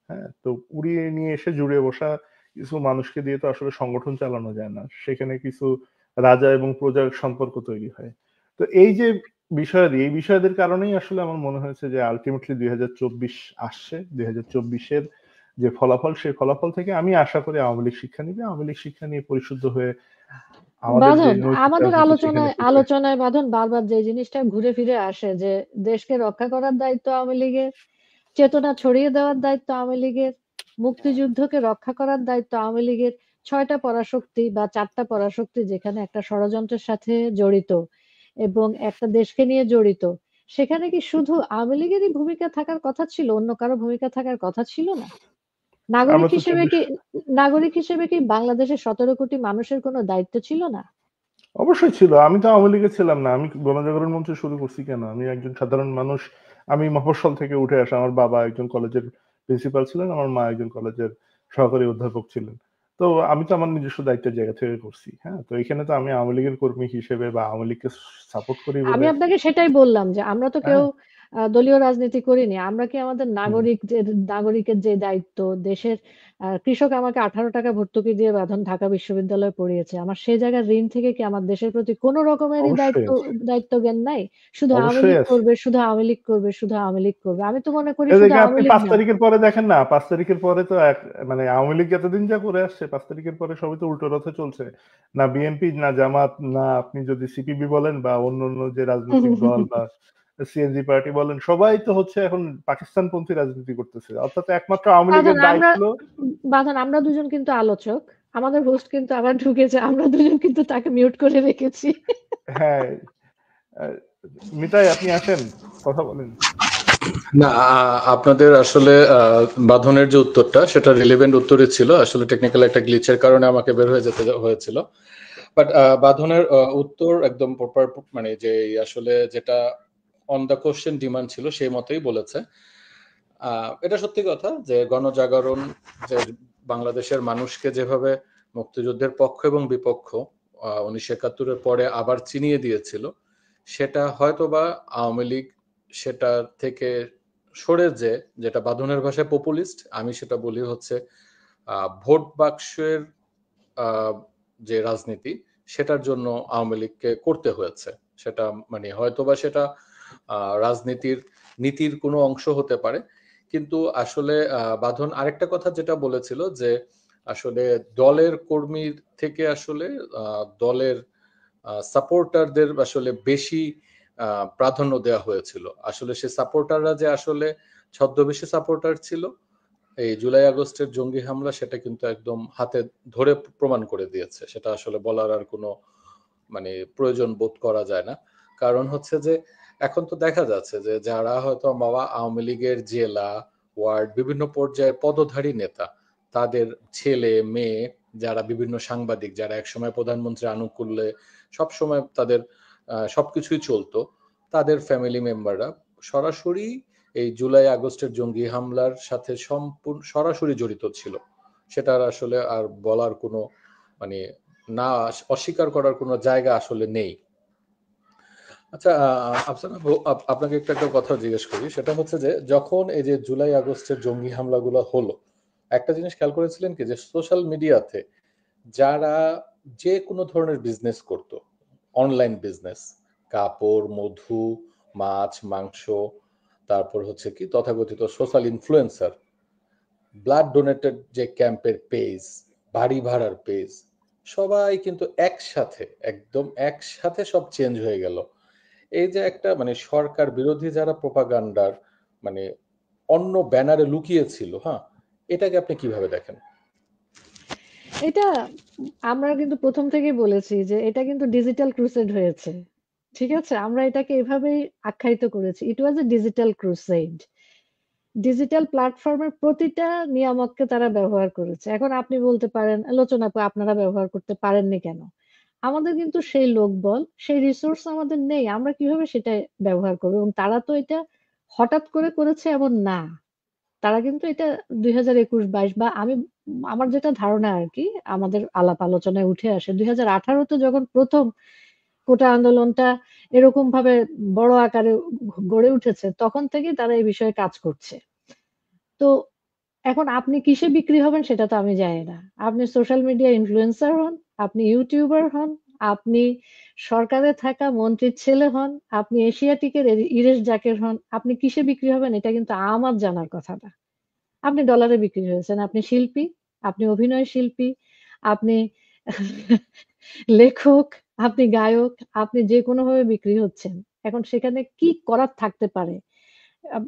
হ্যাঁ, তো উড়িয়ে নিয়ে এসে জুড়ে বসা কিছু মানুষকে দিয়ে তো আসলে সংগঠন চালানো যায় না, সেখানে কিছু রাজা এবং প্রজার সম্পর্ক তৈরি হয়। তো এই যে এই বিষয়াদির কারণেই আসলে আমার মনে হয়েছে যে আলটিমেটলি 2024 আসছে, 2024-এর যে ফলাফল, সেই ফলাফল থেকে আমি আশা করি আওয়ামী লীগ শিক্ষা নিবে, আওয়ামী লীগ শিক্ষা নিয়ে পরিশুদ্ধ হয়ে আমাদের যে বাঁধন, নৈতিক আমাদের রাজনীতি সেখানে আলোচনায় ফিরবে। আলোচনায় বাঁধন বারবার যে জিনিসটা ঘুরে ফিরে আসে যে দেশকে রক্ষা করার দায়িত্ব আওয়ামী লীগের, চেতনা ছড়িয়ে দেওয়ার দায়িত্ব আওয়ামী লীগের, মুক্তিযুদ্ধকে রক্ষা করার দায়িত্ব আওয়ামী লীগের। 6টা পরাশক্তি বা 4টা পরাশক্তি যেখানে একটা ষড়যন্ত্রের সাথে জড়িত এবং একটা দেশকে নিয়ে জড়িত, সেখানে কি শুধু আওয়ামী লীগেরই ভূমিকা থাকার কথা ছিল, অন্য কারো ভূমিকা থাকার কথা ছিল না? আমরা নাগরিক তো হিসেবে কি নাগরিক হিসেবে কি বাংলাদেশের 17 কোটি মানুষের কোনো দায়িত্ব ছিল না? অবশ্যই ছিল। আমি তো আওয়ামী লীগে ছিলাম না, আমি গণজাগরণ মঞ্চ শুরু করছি কেন? আমি একজন সাধারণ মানুষ, আমি মফস্বল থেকে উঠে আসা। আমার বাবা একজন কলেজের প্রিন্সিপাল ছিলেন, আমার মা একজন কলেজের সহকারী অধ্যাপক ছিলেন। তো আমি তো আমার নিজস্ব দায়িত্বের জায়গা থেকে করছি। হ্যাঁ, তো এখানে তো আমি আওয়ামী লীগের কর্মী হিসেবে বা আওয়ামী লীগকে সাপোর্ট করি আমি বলে, আপনাকে সেটাই বললাম যে আমরা তো কেউ হ্যাঁ, দলীয় রাজনীতি করিনি। আমরা কি আমাদের নাগরিকের যে দায়িত্ব দেশের, কৃষক আমাকে 18 টাকা ভর্তুকি দিয়ে বাঁধন ঢাকা বিশ্ববিদ্যালয়ে পড়িয়েছে, আমার সেই জায়গার ঋণ থেকে কি আমার দেশের প্রতি কোনো রকমেরই অবশ্যই আছে, দায়িত্ব জ্ঞান নাই? শুধু আওয়ামী অবশ্যই লীগ আছে। করবে, শুধু আওয়ামী লীগ করবে, শুধু আওয়ামী লীগ করবে। আমি তো মনে করি এই শুধু দেখে আওয়ামী আপনি লীগ 5 না। তারিখের পরে দেখেন না, 5 তারিখের পরে তো মানে আওয়ামী লীগ এতদিন যা করে আসছে, 5 তারিখের পরে সবই তো উল্টো রথে চলছে। না বিএনপি, না জামাত, না আপনি যদি সিপিবি বলেন বা অন্য অন্য যে রাজনৈতিক দল বা সিএনজি পার্টি বলেন, সবাই তো হচ্ছে এখন পাকিস্তানপন্থী রাজনীতি করতেছে। অর্থাৎ একমাত্র আওয়ামী লীগের দায়িত্ব। বাঁধন আমরা দুজন কিন্তু আলোচক, আমাদের হোস্ট কিন্তু আবার ঢুকেছে, আমরা দুজন কিন্তু তাকে মিউট করে রেখেছি। হ্যাঁ, মিতাই আপনি আসেন, কথা বলেন। না, আপনাদের আসলে বাঁধনের যে উত্তরটা সেটা রিলেভেন্ট উত্তরই ছিল, আসলে টেকনিক্যাল একটা গ্লিচের কারণে আমাকে বের হয়ে যেতে হয়েছিল। বাট বাঁধনের উত্তর একদম প্রপার, মানে যে আসলে যেটা অন দ্য কোশ্চেন ডিমান্ড ছিল সেই মতোই বলেছে। এটা সত্যি কথা যে গণজাগরণ যে বাংলাদেশের মানুষকে যেভাবে মুক্তিযুদ্ধের পক্ষ এবং বিপক্ষ 1971-এর পরে আবার চিনিয়ে দিয়েছিল, সেটা হয়তোবা আওয়ামী লীগ সেটা থেকে সরে যেটা বাঁধনের ভাষায় পপুলিস্ট, আমি সেটা বলি হচ্ছে ভোট বাক্সের যে রাজনীতি, সেটার জন্য আওয়ামী লীগকে করতে হয়েছে। সেটা মানে হয়তোবা সেটা রাজনীতির নীতির কোনো অংশ হতে পারে, কিন্তু আসলে বাঁধন আরেকটা কথা যেটা বলেছিল যে আসলে দলের কর্মীর থেকে আসলে দলের সাপোর্টারদের আসলে বেশি প্রাধান্য দেওয়া হয়েছিল। আসলে সে সাপোর্টাররা যে আসলে ছদ্মবেশী সাপোর্টার ছিল এই জুলাই আগস্টের জঙ্গি হামলা, সেটা কিন্তু একদম হাতে ধরে প্রমাণ করে দিয়েছে। সেটা আসলে বলার আর কোনো মানে প্রয়োজন বোধ করা যায় না। কারণ হচ্ছে যে এখন তো দেখা যাচ্ছে যে যারা হয়তো বাবা আওয়ামী লীগের জেলা ওয়ার্ড বিভিন্ন পর্যায়ের পদধারী নেতা, তাদের ছেলে মেয়ে, যারা বিভিন্ন সাংবাদিক, যারা একসময় প্রধানমন্ত্রী আনুকূল্যে সবসময় তাদের সবকিছুই চলতো, তাদের ফ্যামিলি মেম্বাররা সরাসরি এই জুলাই আগস্টের জঙ্গি হামলার সাথে সম্পূর্ণ সরাসরি জড়িত ছিল। সেটার আসলে আর বলার কোনো মানে না, অস্বীকার করার কোনো জায়গা আসলে নেই। আচ্ছা, আফসানা আপু, আপনাকে একটা কথা জিজ্ঞেস করি, সেটা হচ্ছে যে যখন এই যে জুলাই আগস্টের জঙ্গি হামলাগুলো হলো, একটা জিনিস খেয়াল করেছিলেন কি যে সোশ্যাল মিডিয়াতে যারা যে কোনো ধরনের বিজনেস করত, অনলাইন বিজনেস, কাপড়, মধু, মাছ, মাংস, তারপর হচ্ছে কি তথাকথিত সোশ্যাল ইনফ্লুয়েন্সার, ব্লাড ডোনেটেড যে ক্যাম্পের পেজ, বাড়ি ভাড়ার পেজ, সবাই কিন্তু একসাথে একদম একসাথে সব চেঞ্জ হয়ে গেল। এই যে একটা মানে সরকার বিরোধী যারা প্রোপাগান্ডার মানে অন্য ব্যানারে লুকিয়ে ছিল, হ্যাঁ, এটাকে আপনি কিভাবে দেখেন? এটা আমরা কিন্তু প্রথম থেকেই বলেছি যে এটা কিন্তু ডিজিটাল ক্রুসেড হয়েছে। ঠিক আছে, আমরা এটাকে এভাবেই আখ্যায়িত করেছি, ইট ওয়াজ এ ডিজিটাল ক্রুসেড। ডিজিটাল প্ল্যাটফর্মের প্রতিটা নিয়ামককে তারা ব্যবহার করেছে। এখন আপনি বলতে পারেন, আলোচনা আপনারা ব্যবহার করতে পারেননি কেন? আমাদের কিন্তু সেই লোকবল, সেই রিসোর্স আমাদের নেই, আমরা কিভাবে সেটা ব্যবহার করবো? এবং তারা তো এটা হঠাৎ করে করেছে এমন না, তারা কিন্তু এটা 2021-22 বা আমার যেটা ধারণা আর কি, আমাদের আলাপ আলোচনায় উঠে আসে 2018-তে যখন প্রথম কোটা আন্দোলনটা এরকম ভাবে বড় আকারে গড়ে উঠেছে, তখন থেকেই তারা এই বিষয়ে কাজ করছে। তো এখন আপনি কিসে বিক্রি হবেন সেটা তো আমি জানি না। আপনি সোশ্যাল মিডিয়া ইনফ্লুয়েন্সার হন, আপনি ইউটিউবার হন, আপনি সরকারে থাকা মন্ত্রীর ছেলে হন, আপনি এশিয়াটিকের ইরেশ জাকের হন, আপনি কিসে বিক্রি হবেন এটা কিন্তু আমার জানার কথা না। আপনি ডলারে বিক্রি হয়েছেন, আপনি শিল্পী, আপনি অভিনয় শিল্পী, আপনি লেখক, আপনি গায়ক, আপনি যে কোনো ভাবে বিক্রি হচ্ছেন। এখন সেখানে কি করার থাকতে পারে? আম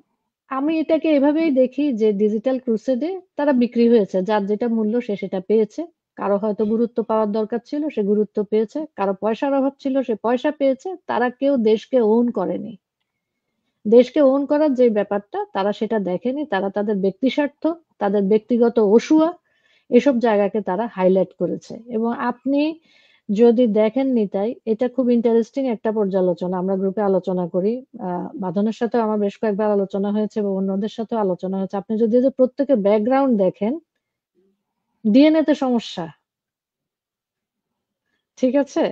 আমি এটাকে এভাবেই দেখি যে ডিজিটাল ক্রুসেডে তারা বিক্রি হয়েছে। যার যেটা মূল্য সে সেটা পেয়েছে। কারো হয়তো গুরুত্ব পাওয়ার দরকার ছিল, সে গুরুত্ব পেয়েছে। কারো পয়সার অভাব ছিল, সে পয়সা পেয়েছে। তারা কেউ দেশকে ওন করেনি। দেশকে ওন করার যে ব্যাপারটা তারা সেটা দেখেনি। তারা তাদের ব্যক্তিস্বার্থ, তাদের ব্যক্তিগত অসুয়া, এসব জায়গাকে তারা হাইলাইট করেছে। এবং আপনি যদি দেখেন নিতাই, এটা খুব ইন্টারেস্টিং একটা পর্যালোচনা, আমরা গ্রুপে আলোচনা করি, বাঁধনের সাথে আমার বেশ কয়েকবার আলোচনা হয়েছে এবং অন্যদের সাথেও আলোচনা হয়েছে। আপনি যদি এদের প্রত্যেকের ব্যাকগ্রাউন্ড দেখেন, ডিএনএ তে সমস্যা। ঠিক আছে,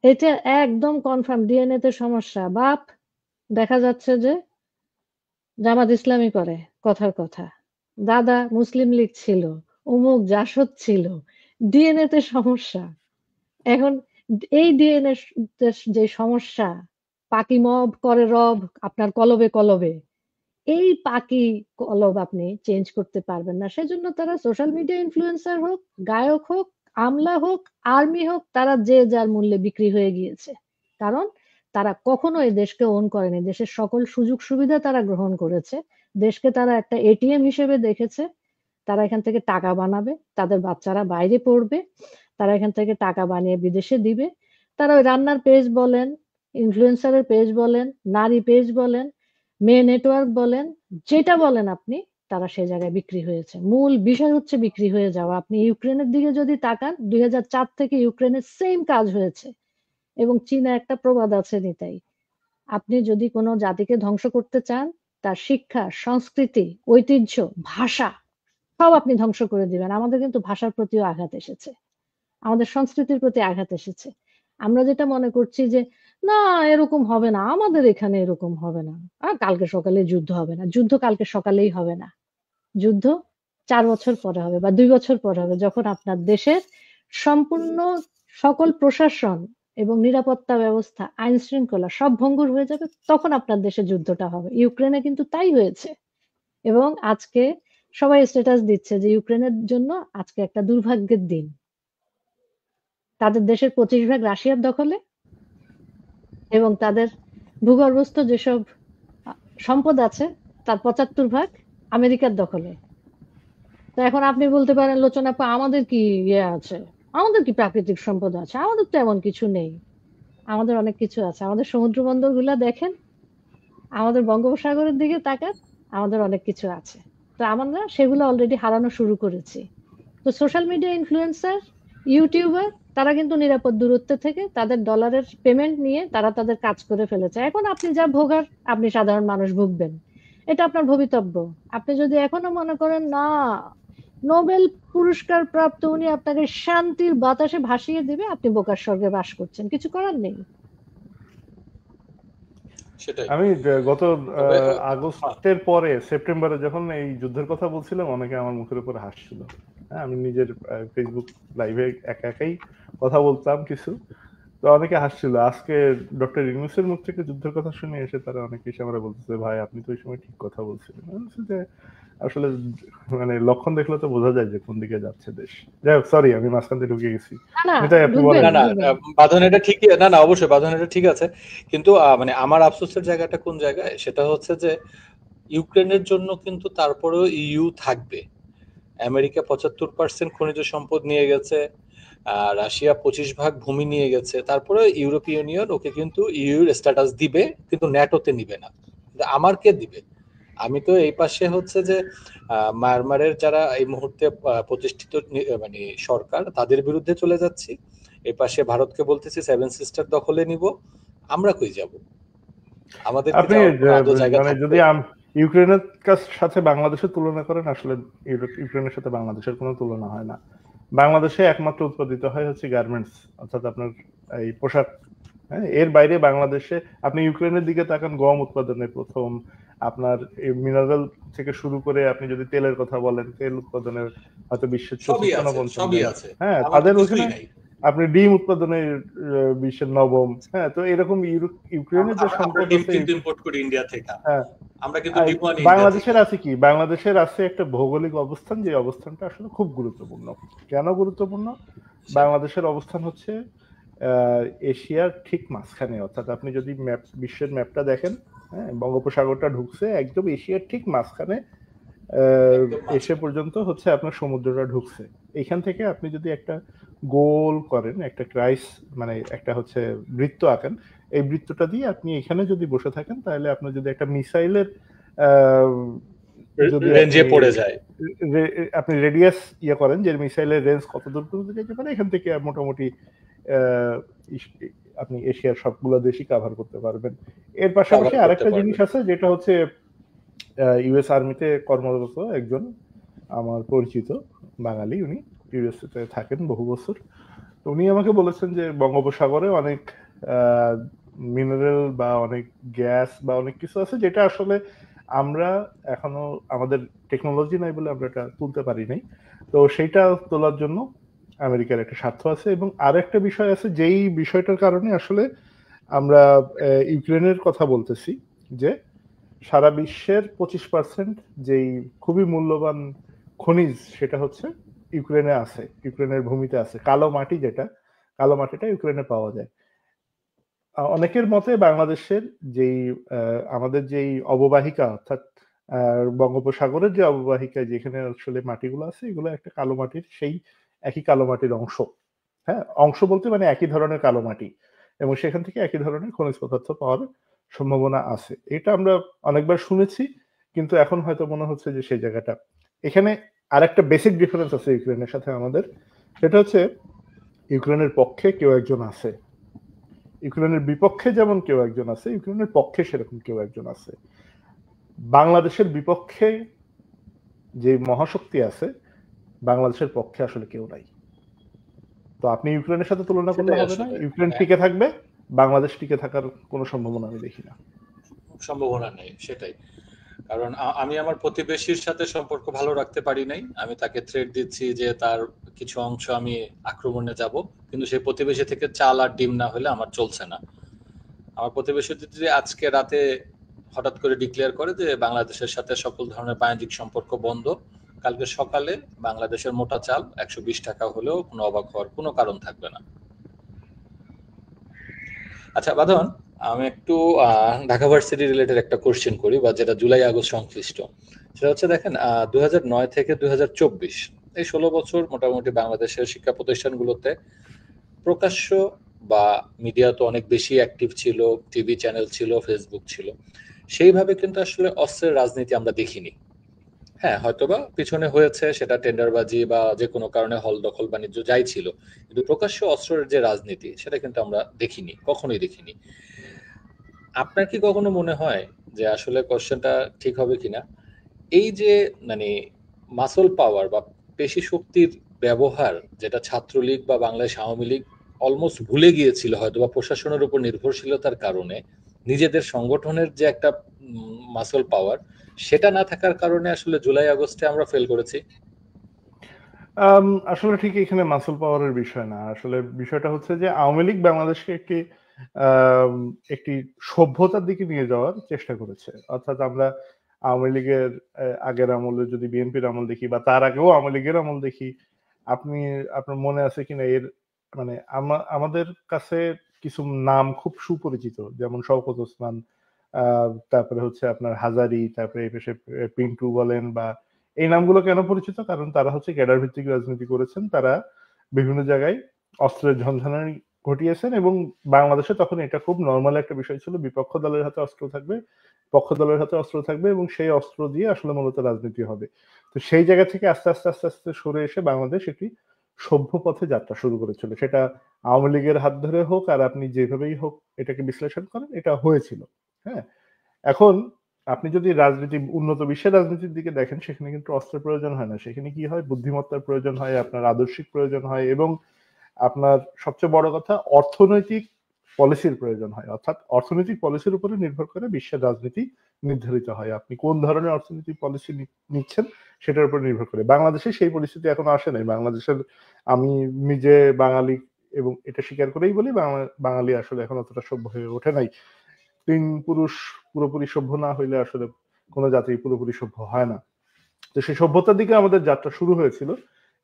এটা একদম কনফার্ম, ডিএনএ তে সমস্যা। বাপ দেখা যাচ্ছে যে জামাত ইসলামী করে, কথার কথা। দাদা মুসলিম লীগ ছিল, অমুক জাসদ ছিল, ডিএনএ তে সমস্যা। এখন এই ডিএনএ যে সমস্যা, পাকি মব করে রব আপনার কলবে কলবে, এই পাকি কলব আপনি চেঞ্জ করতে পারবেন না। সেজন্য তারা সোশ্যাল মিডিয়া ইনফ্লুয়েন্সার হোক, গায়ক হোক, আমলা হোক, আর্মি হোক, তারা যে যার মূল্যে বিক্রি হয়ে গিয়েছে। কারণ তারা কখনো এই দেশকে ওন করেনি, দেশের সকল সুযোগ সুবিধা তারা গ্রহণ করেছে, দেশকে তারা একটা এটিএম হিসেবে দেখেছে। তারা এখান থেকে টাকা বানাবে, তাদের বাচ্চারা বাইরে পড়বে, তারা এখান থেকে টাকা বানিয়ে বিদেশে দিবে। তারা ওই রান্নার পেজ বলেন, ইনফ্লুয়েন্সারের পেজ বলেন, নারী পেজ বলেন, মেয়ে নেটওয়ার্ক বলেন, যেটা বলেন আপনি, তারা সেই জায়গায় বিক্রি হয়েছে। মূল বিষয় হচ্ছে বিক্রি হয়ে যাওয়া। আপনি ইউক্রেনের দিকে যদি তাকান, 2004 থেকে ইউক্রেনের সেম কাজ হয়েছে। এবং চীনে একটা প্রবাদ আছে নিতাই, আপনি যদি কোনো জাতিকে ধ্বংস করতে চান, তার শিক্ষা, সংস্কৃতি, ঐতিহ্য, ভাষা সব আপনি ধ্বংস করে দিবেন। আমাদের কিন্তু ভাষার প্রতিও আঘাত এসেছে, আমাদের সংস্কৃতির প্রতি আঘাত এসেছে। আমরা যেটা মনে করছি যে না এরকম হবে না, আমাদের এখানে এরকম হবে না, আর কালকে সকালে যুদ্ধ হবে না। যুদ্ধ কালকে সকালেই হবে না, যুদ্ধ 4 বছর পরে হবে বা 2 বছর পরে হবে, যখন আপনার দেশের সম্পূর্ণ সকল প্রশাসন এবং নিরাপত্তা ব্যবস্থা, আইন শৃঙ্খলা সব ভঙ্গুর হয়ে যাবে, তখন আপনার দেশে যুদ্ধটা হবে। ইউক্রেনে কিন্তু তাই হয়েছে। এবং আজকে সবাই স্ট্যাটাস দিচ্ছে যে ইউক্রেনের জন্য আজকে একটা দুর্ভাগ্যের দিন। তাদের দেশের 25% রাশিয়ার দখলে এবং তাদের ভূগর্ভস্থ যেসব সম্পদ আছে তার 75% আমেরিকার দখলে। তো এখন আপনি বলতে পারেন লোচন আপা আমাদের কি ইয়ে আছে, আমাদের কি প্রাকৃতিক সম্পদ আছে? আমাদের তো এমন কিছু নেই। আমাদের অনেক কিছু আছে। আমাদের সমুদ্র বন্দর গুলা দেখেন, আমাদের বঙ্গোপসাগরের দিকে তাকান, আমাদের অনেক কিছু আছে। তো আমরা সেগুলো অলরেডি হারানো শুরু করেছি। তো সোশ্যাল মিডিয়া ইনফ্লুয়েন্সার, ইউটিউবার, তারা কিন্তু নিরাপদ দূরত্বে থেকে তাদের ডলারের পেমেন্ট নিয়ে তারা তাদের কাজ করে ফেলেছে। এখন আপনি যা ভোগার, আপনি সাধারণ মানুষ ভুগবেন। এটা আপনার ভবিতব্য। আপনি যদি এখনো মনে করেন না নোবেল পুরস্কার প্রাপ্ত উনি আপনাকে শান্তির বাতাসে ভাসিয়ে দিবে, আপনি বোকার স্বর্গে বাস করছেন, কিছু করার নেই। সেটাই। আমি গত আগস্টের পরে সেপ্টেম্বরে যখন এই যুদ্ধের কথা বলছিলাম, অনেকে আমার মুখের উপর হাসছিল। হ্যাঁ, আমি নিজের ফেসবুক লাইভে একা একাই কথা বলতাম কিছু, তো অনেকে হাসছিল। আজকে ডক্টর ইউনূসের মুখ থেকে যুদ্ধের কথা শুনে এসে তারা অনেকে এসে আমরা বলতেছে, ভাই আপনি তো ওই সময় ঠিক কথা বলছিলেন। আমি বলছি যে আসলে মানে লক্ষণ দেখলে তো বোঝা যায় যে কোন দিকে যাচ্ছে দেশ। যাই হোক, সরি আমি মাঝখান থেকে ঢুকে গেছি। এটাই আপনি বলেন। না বাঁধন এটা ঠিকই, না অবশ্যই বাঁধন এটা ঠিক আছে, কিন্তু মানে আমার আফসোসের জায়গাটা কোন জায়গায়, সেটা হচ্ছে যে ইউক্রেনের জন্য কিন্তু তারপরেও ইইউ থাকবে। আমেরিকা 75% খনিজ সম্পদ নিয়ে গেছে, রাশিয়া 25% ভূমি নিয়ে গেছে, তারপরে ইউরোপীয় ইউনিয়ন ওকে কিন্তু ইউর স্ট্যাটাস দিবে, কিন্তু ন্যাটোতে নিবে না। আমার কে দিবে? আমি তো এই পাশে হচ্ছে যে মায়ানমারের যারা এই মুহূর্তে প্রতিষ্ঠিত মানে সরকার, তাদের বিরুদ্ধে চলে যাচ্ছি। এই পাশে ভারতকে বলতেছি 7 সিস্টার দখলে নিব। আমরা কই যাব? আমাদের আপনি মানে যদি ইউক্রেনের সাথে বাংলাদেশের তুলনা করেন, আসলে ইউক্রেনের সাথে বাংলাদেশের কোনো তুলনা হয় না। বাংলাদেশে একমাত্র উৎপাদিত হয় হচ্ছে গার্মেন্টস, অর্থাৎ আপনার এই পোশাক। হ্যাঁ, এর বাইরে বাংলাদেশে আপনি ইউক্রেনের দিকে তাকান, গম উৎপাদনে প্রথম, আপনার মিনারেল থেকে শুরু করে আপনি যদি তেলের কথা বলেন, তেল উৎপাদনের হয়তো বিশ্বের ৪র্থ না ৫ম। হ্যাঁ, তাদের ওখানে আপনি ডিম উৎপাদনে বিশ্বের ৯ম। হ্যাঁ, তো এরকম ইউক্রেনের যে সম্পদ বাংলাদেশের আছে কি, বাংলাদেশের আছে একটা ভৌগোলিক অবস্থান, যে অবস্থানটা আসলে খুব গুরুত্বপূর্ণ। কেন গুরুত্বপূর্ণ? বাংলাদেশের অবস্থান হচ্ছে এশিয়ার ঠিক মাঝখানে, অর্থাৎ আপনি যদি বিশ্বের ম্যাপটা দেখেন, হ্যাঁ, বঙ্গোপসাগরটা ঢুকছে একদম এশিয়ার ঠিক মাঝখানে এসে পর্যন্ত হচ্ছে আপনার সমুদ্রটা ঢুকছে। এইখান থেকে আপনি যদি একটা গোল করেন, একটা ক্রাইস মানে একটা হচ্ছে বৃত্ত আঁকেন, এই বৃত্তটা দিয়ে আপনি এখানে যদি বসে থাকেন, তাহলে আপনার যদি একটা মিসাইলের রেঞ্জে পড়ে যায়, আপনি রেডিয়াস ইয়ে করেন যে মিসাইলের রেঞ্জ কত দূর পর্যন্ত যেতে পারে, এখান থেকে মোটামুটি আপনি এশিয়ার সবগুলো দেশই কভার করতে পারবেন। এর পাশাপাশি আরেকটা জিনিস আছে, যেটা হচ্ছে ইউএস আর্মিতে কর্মরত একজন আমার পরিচিত বাঙালি, উনি ইউএসএতে থাকেন বহু বছর। তো উনি আমাকে বলেছেন যে বঙ্গোপসাগরে অনেক মিনারেল বা অনেক গ্যাস বা অনেক কিছু আছে, যেটা আসলে আমরা এখনো আমাদের টেকনোলজি নাই বলে আমরা এটা তুলতে পারি নাই। তো সেইটা তোলার জন্য আমেরিকার একটা স্বার্থ আছে, এবং আর একটা বিষয় আছে যেই বিষয়টার কারণে আসলে আমরা ইউক্রেনের কথা বলতেছি, যে সারা বিশ্বের 25% যেই খুবই মূল্যবান খনিজ সেটা হচ্ছে ইউক্রেনে আছে, ইউক্রেনের ভূমিতে আছে। কালো মাটি, যেটা কালো মাটিটা ইউক্রেনে পাওয়া যায়। অনেকের মতে বাংলাদেশের যেই আমাদের যেই অববাহিকা, অর্থাৎ বঙ্গোপসাগরের যে অববাহিকা যেখানে আসলে মাটিগুলো আছে, এগুলো একটা কালো মাটির, সেই একই কালো মাটির অংশ। হ্যাঁ, অংশ বলতে মানে একই ধরনের কালো মাটি, এবং সেখান থেকে একই ধরনের খনিজ পদার্থ পাওয়ার সম্ভাবনা আছে। এটা আমরা অনেকবার শুনেছি, কিন্তু এখন হয়তো মনে হচ্ছে যে সেই জায়গাটা এখানে। আর একটা বেসিক ডিফারেন্স আছে ইউক্রেনের সাথে আমাদের, সেটা হচ্ছে ইউক্রেনের পক্ষে কেউ একজন আছে, ইউক্রেনের বিপক্ষে যেমন কেউ একজন আছে, ইউক্রেনের পক্ষে সেরকম কেউ একজন আছে। বাংলাদেশের বিপক্ষে যে মহাশক্তি আছে, বাংলাদেশের পক্ষে আসলে কেউ নাই। তো আপনি ইউক্রেনের সাথে তুলনা করলে হবে না, ইউক্রেন টিকে থাকবে, বাংলাদেশ টিকে থাকার কোনো সম্ভাবনা আমি দেখি না। সম্ভাবনা নেই, সেটাই। কারণ আমি আমার প্রতিবেশীর সাথে সম্পর্ক ভালো রাখতে পারি নাই, আমি তাকে থ্রেট দিচ্ছি যে তার কিছু অংশ আমি আক্রমণে যাব, কিন্তু সেই প্রতিবেশী থেকে চাল আর ডিম না হলে আমার চলছে না। আমার প্রতিবেশী যদি আজকে রাতে হঠাৎ করে ডিক্লেয়ার করে যে বাংলাদেশের সাথে সকল ধরনের বাণিজ্যিক সম্পর্ক বন্ধ, কালকে সকালে বাংলাদেশের মোটা চাল 120 টাকা হলেও কোনো অবাক হওয়ার কোনো কারণ থাকবে না। আচ্ছা বাঁধন, আমি একটু ঢাকা ভার্সিটি রিলেটেড একটা কোশ্চেন করি, বা যেটা জুলাই আগস্ট সংশ্লিষ্ট। সেটা হচ্ছে দেখেন 2009 থেকে 2024 এই 16 বছর মোটামুটি বাংলাদেশের শিক্ষা প্রতিষ্ঠানগুলোতে প্রকাশ্য বা মিডিয়া তো অনেক বেশি অ্যাক্টিভ ছিল, টিভি চ্যানেল ছিল, ফেসবুক ছিল, সেইভাবে কিন্তু আসলে অস্ত্রের রাজনীতি আমরা দেখিনি। হ্যাঁ, হয়তোবা পিছনে হয়েছে, সেটা টেন্ডারবাজি বা যে কোনো কারণে হল দখল বাণিজ্য যাই ছিল, কিন্তু প্রকাশ্য অস্ত্রের যে রাজনীতি সেটা কিন্তু আমরা দেখিনি, কখনোই দেখিনি। আপনার কি কখনো মনে হয় যে আসলে কোশ্চেনটা ঠিক হবে কিনা, এই যে মানে মাসল পাওয়ার বা পেশি শক্তির ব্যবহার, যেটা ছাত্রলীগ বা বাংলাদেশ আওয়ামী লীগ অলমোস্ট ভুলে গিয়েছিল হয়তো, বা প্রশাসনের উপর নির্ভরশীলতার কারণে নিজেদের সংগঠনের যে একটা মাসল পাওয়ার, সেটা না থাকার কারণে আসলে জুলাই আগস্টে আমরা ফেল করেছি? আসলে ঠিক এখানে মাসল পাওয়ারের বিষয় না, আসলে বিষয়টা হচ্ছে যে আওয়ামী লীগ বাংলাদেশকে একটি সভ্যতার দিকে নিয়ে যাওয়ার চেষ্টা করেছে। অর্থাৎ আমরা আওয়ামী লীগের আগের আমলে যদি বিএনপির আমল দেখি, বা তার আগেও আওয়ামী লীগের আমল দেখি, আপনার মনে আছে কিনা এর মানে আমাদের কাছে কিছু নাম খুব সুপরিচিত, যেমন শওকত ওসমান, তারপরে হচ্ছে আপনার হাজারি, তারপরে এই পেশে পিন্টু বলেন, বা এই নামগুলো কেন পরিচিত? কারণ তারা হচ্ছে ক্যাডার ভিত্তিক রাজনীতি করেছেন, তারা বিভিন্ন জায়গায় অস্ত্রের ঝনঝনানি ঘটিয়েছেন, এবং বাংলাদেশে তখন এটা খুব নর্মাল একটা বিষয় ছিল, বিপক্ষ দলের হাতে অস্ত্র থাকবে, পক্ষ দলের হাতে অস্ত্র থাকবে, এবং সেই অস্ত্র দিয়ে আসলে মূলত রাজনীতি হবে। তো সেই জায়গা থেকে আস্তে আস্তে আস্তে আস্তে সরে এসে বাংলাদেশ একটি সভ্য পথে যাত্রা শুরু করেছিল। সেটা আওয়ামী লীগের হাত ধরে হোক, আর আপনি যেভাবেই হোক এটাকে বিশ্লেষণ করেন, এটা হয়েছিল। হ্যাঁ, এখন আপনি যদি রাজনীতি, উন্নত বিশ্বের রাজনীতির দিকে দেখেন, সেখানে কিন্তু অস্ত্রের প্রয়োজন হয় না, সেখানে কি হয়, বুদ্ধিমত্তার প্রয়োজন হয়, আপনার আদর্শিক প্রয়োজন হয়, এবং আপনার সবচেয়ে বড় কথা অর্থনৈতিক পলিসির প্রয়োজন হয়। অর্থাৎ অর্থনৈতিক পলিসির উপরে নির্ভর করে বিশ্বের রাজনীতি নির্ধারিত হয়। আপনি কোন ধরনের অর্থনৈতিক পলিসি নিচ্ছেন সেটার উপর নির্ভর করে। বাংলাদেশে সেই পরিস্থিতি এখনো আসে নাই। বাংলাদেশের, আমি নিজে বাঙালি এবং এটা স্বীকার করেই বলি, বাঙালি আসলে এখন অতটা সভ্য হয়ে ওঠে নাই। তিন পুরুষ পুরোপুরি সভ্য না হইলে আসলে কোনো জাতি পুরোপুরি সভ্য হয় না। তো সেই সভ্যতার দিকে আমাদের যাত্রা শুরু হয়েছিল।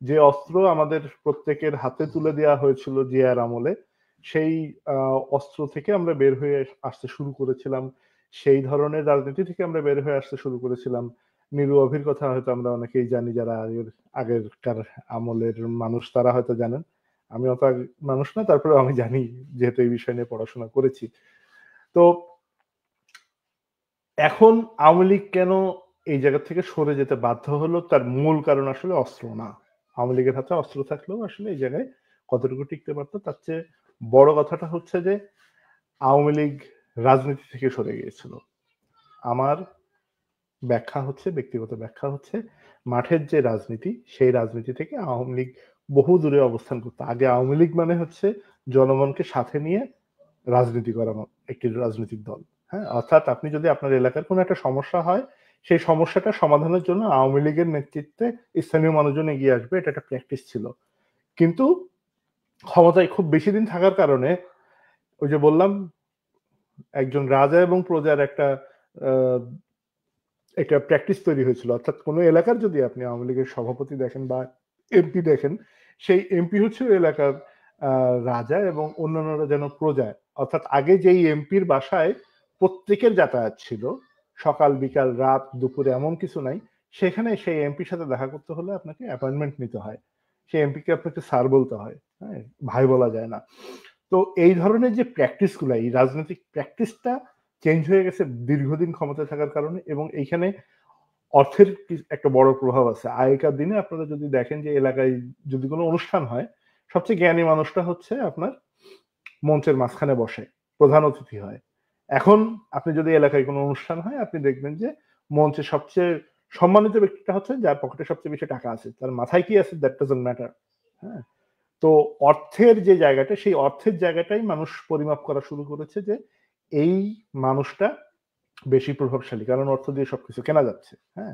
যে অস্ত্র আমাদের প্রত্যেকের হাতে তুলে দেওয়া হয়েছিল জিয়ার আমলে, সেই অস্ত্র থেকে আমরা বের হয়ে আসতে শুরু করেছিলাম, সেই ধরনের রাজনীতি থেকে আমরা বের হয়ে আসতে শুরু করেছিলাম। নিরু অভির কথা হয়তো আমরা অনেকেই জানি, যারা আগেরকার আমলের মানুষ তারা হয়তো জানেন, আমি অত মানুষ না, তারপরে আমি জানি যেহেতু এই বিষয় নিয়ে পড়াশোনা করেছি। তো এখন আওয়ামী লীগ কেন এই জায়গা থেকে সরে যেতে বাধ্য হলো, তার মূল কারণ আসলে অস্ত্র না। আওয়ামী লীগের হাতে অস্ত্র থাকলেও আসলে এই জায়গায় কতটুকু টিকতে পারতো, তার চেয়ে বড় কথাটা হচ্ছে যে আওয়ামী লীগ রাজনীতি থেকে সরে গিয়েছিল। আমার ব্যাখ্যা হচ্ছে, ব্যক্তিগত ব্যাখ্যা হচ্ছে, মাঠের যে রাজনীতি, সেই রাজনীতি থেকে আওয়ামী লীগ বহু দূরে অবস্থান করতো। আগে আওয়ামী লীগ মানে হচ্ছে জনগণকে সাথে নিয়ে রাজনীতি করা একটি রাজনৈতিক দল। হ্যাঁ, অর্থাৎ আপনি যদি আপনার এলাকার কোনো একটা সমস্যা হয়, সেই সমস্যাটা সমাধানের জন্য আওয়ামী লীগের নেতৃত্বে স্থানীয় মানুষজন এগিয়ে আসবে, এটা একটা প্র্যাকটিস ছিল। কিন্তু ক্ষমতায় খুব বেশি দিন থাকার কারণে ওই যে বললাম একজন রাজা এবং প্রজার একটা প্র্যাকটিস তৈরি হয়েছিল। অর্থাৎ কোনো এলাকার যদি আপনি আওয়ামী লীগের সভাপতি দেখেন বা এমপি দেখেন, সেই এমপি হচ্ছে ওই এলাকার রাজা এবং অন্যান্যরা যেন প্রজা। অর্থাৎ আগে যেই এমপির বাসায় প্রত্যেকের যাতায়াত ছিল, সকাল বিকাল রাত দুপুরে এমন কিছু নাই, সেখানে সেই এমপির সাথে দেখা করতে হলে আপনাকে অ্যাপয়েন্টমেন্ট নিতে হয়, সেই এমপিকে আপনাকে স্যার বলতে হয়, হ্যাঁ, ভাই বলা যায় না। তো এই ধরনের যে প্র্যাকটিসগুলো, এই রাজনৈতিক প্র্যাকটিসটা চেঞ্জ হয়ে গেছে দীর্ঘদিন ক্ষমতায় থাকার কারণে, এবং এইখানে অর্থের একটা বড় প্রভাব আছে। আগেকার দিনে আপনারা যদি দেখেন যে এলাকায় যদি কোনো অনুষ্ঠান হয়, সবচেয়ে জ্ঞানী মানুষটা হচ্ছে আপনার মঞ্চের মাঝখানে বসে, প্রধান অতিথি হয়। এখন আপনি যদি এলাকায় কোনো অনুষ্ঠান হয়, আপনি দেখবেন যে মঞ্চে সবচেয়ে সম্মানিত ব্যক্তিটা হচ্ছে যার পকেটে সবচেয়ে বেশি টাকা আছে, তার মাথায় কি আছে দ্যাট ডাজন্ট ম্যাটার। হ্যাঁ, তো অর্থের যে জায়গাটা, সেই অর্থের জায়গাটাই মানুষ পরিমাপ করা শুরু করেছে যে এই মানুষটা বেশি প্রভাবশালী, কারণ অর্থ দিয়ে সবকিছু কেনা যাচ্ছে। হ্যাঁ,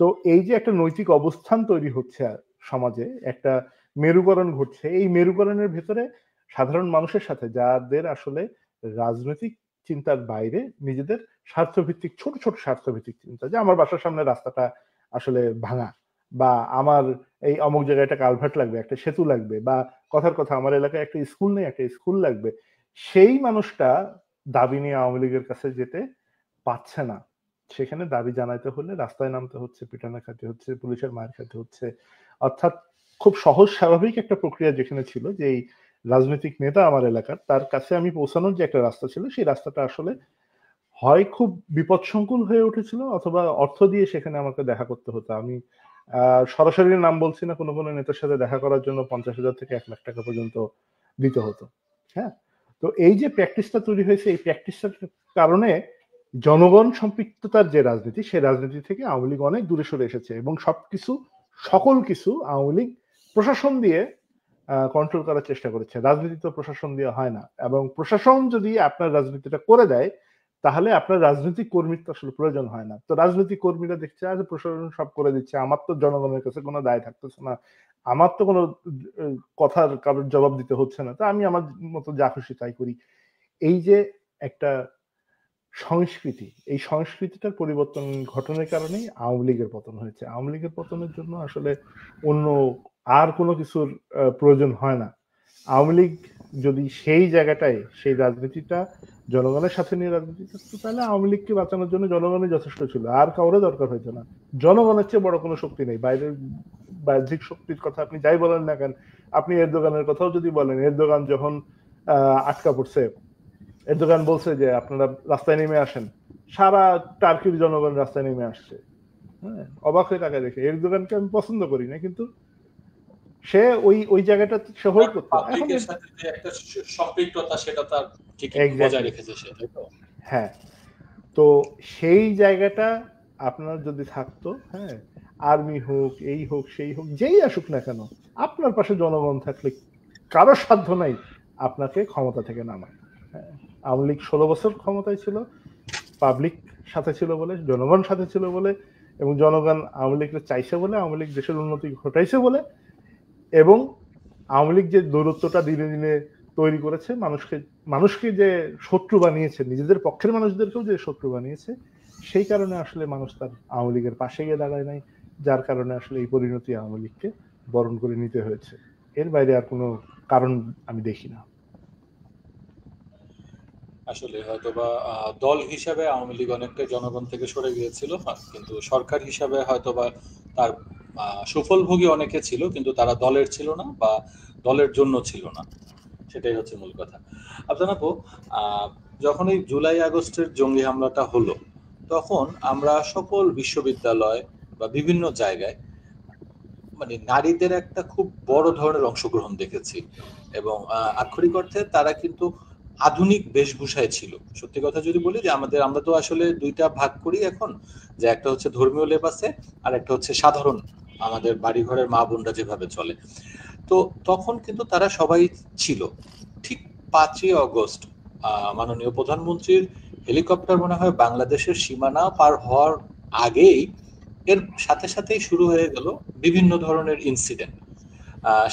তো এই যে একটা নৈতিক অবস্থান তৈরি হচ্ছে সমাজে, একটা মেরুকরণ ঘটছে, এই মেরুকরণের ভেতরে সাধারণ মানুষের সাথে যাদের আসলে রাজনৈতিক চিন্তার বাইরে নিজেদের স্বার্থভিত্তিক ছোট ছোট স্বার্থভিত্তিক চিন্তা, যে আমার বাসার সামনে রাস্তাটা আসলে ভাঙা, বা আমার এই অমুক জায়গায় একটা কালভার্ট লাগবে, একটা সেতু লাগবে, বা কথার কথা আমার এলাকায় একটা স্কুল নেই, একটা স্কুল লাগবে, সেই মানুষটা দাবি নিয়ে আওয়ামী লীগের কাছে যেতে পাচ্ছে না। সেখানে দাবি জানাইতে হলে রাস্তায় নামতে হচ্ছে, পিটানো খেতে হচ্ছে, পুলিশের মার খেতে হচ্ছে। অর্থাৎ খুব সহজ স্বাভাবিক একটা প্রক্রিয়া যেখানে ছিল যে এই রাজনৈতিক নেতা আমার এলাকার, তার কাছে আমি পৌঁছানোর যে একটা রাস্তা ছিল, সেই রাস্তাটা আসলে হয় খুব বিপদসংকুল হয়ে উঠেছিল, অথবা অর্থ দিয়ে সেখানে আমাকে দেখা করতে হতো। আমি সরাসরি নাম বলছি না, কোনো কোনো নেতার সাথে দেখা করার জন্য 50,000 থেকে 1 লাখ টাকা পর্যন্ত দিতে হতো। হ্যাঁ, তো এই যে প্র্যাকটিসটা তৈরি হয়েছে, এই প্র্যাকটিসটার কারণে জনগণ সম্পৃক্ততার যে রাজনীতি, সেই রাজনীতি থেকে আওয়ামী লীগ অনেক দূরে সরে এসেছে, এবং সকল কিছু আওয়ামী লীগ প্রশাসন দিয়ে কন্ট্রোল করার চেষ্টা করেছে। রাজনীতি তো প্রশাসন দিয়ে হয় না, এবং প্রশাসন যদি আপনার রাজনীতিটা করে দেয়, তাহলে আপনার রাজনৈতিক কর্মীর তো আসলে প্রয়োজন হয় না। তো রাজনৈতিক কর্মীরা দেখছে আজ প্রশাসন সব করে দিচ্ছে, আমার তো জনগণের কাছে কোনো দায় থাকতেছে না, আমার তো কোনো কথার কারোর জবাব দিতে হচ্ছে না, তো আমি আমার মতো যা খুশি তাই করি। এই যে একটা সংস্কৃতি, এই সংস্কৃতিটার পরিবর্তন ঘটনার কারণেই আওয়ামী লীগের পতন হয়েছে। আওয়ামী লীগের পতনের জন্য আসলে অন্য আর কোনো কিছুর প্রয়োজন হয় না। আওয়ামী লীগ যদি সেই জায়গাটায় সেই রাজনীতিটা জনগণের সাথে নিয়ে রাজনীতি করতো, তাহলে আওয়ামী লীগকে বাঁচানোর জন্য জনগণই যথেষ্ট ছিল, আর কাউরে দরকার হইতো না। জনগণের চেয়ে বড় কোনো শক্তি নেই। বাইরের বাহ্যিক শক্তির কথা আপনি যাই বলেন না কেন, আপনি এরদোগানের কথাও যদি বলেন, এরদোগান যখন আটকা পড়ছে, এরদোগান বলছে যে আপনারা রাস্তায় নেমে আসেন, সারা টার্কির জনগণ রাস্তায় নেমে আসছে। হ্যাঁ, অবাক হয়ে তাকে দেখে। এরদোগানকে আমি পছন্দ করি না, কিন্তু সে ওই জায়গাটা সে হোল্ড করতো। এখন পাবলিকের সাথে যে একটা সম্পৃক্ততা, সেটা তার ঠিকই বজায় রেখেছে সে, তাই তো? হ্যাঁ, তো সেই জায়গাটা আপনার যদি থাকতো, হ্যাঁ, আর্মি হোক, এই হোক, সেই হোক, যেই আসুক না কেন, আপনার পাশে জনগণ থাকলে কারোর সাধ্য নাই আপনাকে ক্ষমতা থেকে নামায়। হ্যাঁ, আওয়ামী লীগ 16 বছর ক্ষমতায় ছিল, পাবলিক সাথে ছিল বলে, জনগণ সাথে ছিল বলে, এবং জনগণ আওয়ামী লীগকে চাইছে বলে, আওয়ামী লীগ দেশের উন্নতি ঘটাইছে বলে, এবং আওয়ামী লীগ যে দূরত্বটা দিনে দিনে তৈরি করেছে, মানুষকে যে শত্রু বানিয়েছে, নিজেদের পক্ষের মানুষদেরকেও যে শত্রু বানিয়েছে, সেই কারণে আসলে মানুষ তার আওয়ামী লীগের পাশে গিয়ে দাঁড়ায় নাই, যার কারণে আসলে এই পরিণতি আওয়ামী লীগকে বরণ করে নিতে হয়েছে। এর বাইরে আর কোনো কারণ আমি দেখি না। আসলে হয়তোবা দল হিসাবে আওয়ামী লীগ অনেকটা জনগণ থেকে সরে গিয়েছিল, কিন্তু সরকার হিসাবে হয়তোবা তার সুফলভোগী অনেকে ছিল, কিন্তু তারা দলের ছিল না বা দলের জন্য ছিল না, সেটাই হচ্ছে মূল কথা। আপনার আপু, যখন এই জুলাই আগস্টের জঙ্গি হামলাটা হলো, তখন আমরা সকল বিশ্ববিদ্যালয় বা বিভিন্ন জায়গায় মানে নারীদের একটা খুব বড় ধরনের অংশগ্রহণ দেখেছি, এবং আক্ষরিক অর্থে তারা কিন্তু আধুনিক বেশভূষায় ছিল। সত্যি কথা যদি বলি যে আমরা তো আসলে দুইটা ভাগ করি এখন, যে একটা হচ্ছে ধর্মীয় লেবাসে, আর একটা হচ্ছে সাধারণ আমাদের বাড়িঘরের মা বোনরা যেভাবে চলে। তো তখন কিন্তু তারা সবাই ছিল। ঠিক 5ই অগস্ট মাননীয় প্রধানমন্ত্রীর হেলিকপ্টার মনে হয় বাংলাদেশের সীমানা পার হওয়ার আগেই এর সাথে সাথেই শুরু হয়ে গেল বিভিন্ন ধরনের ইনসিডেন্ট।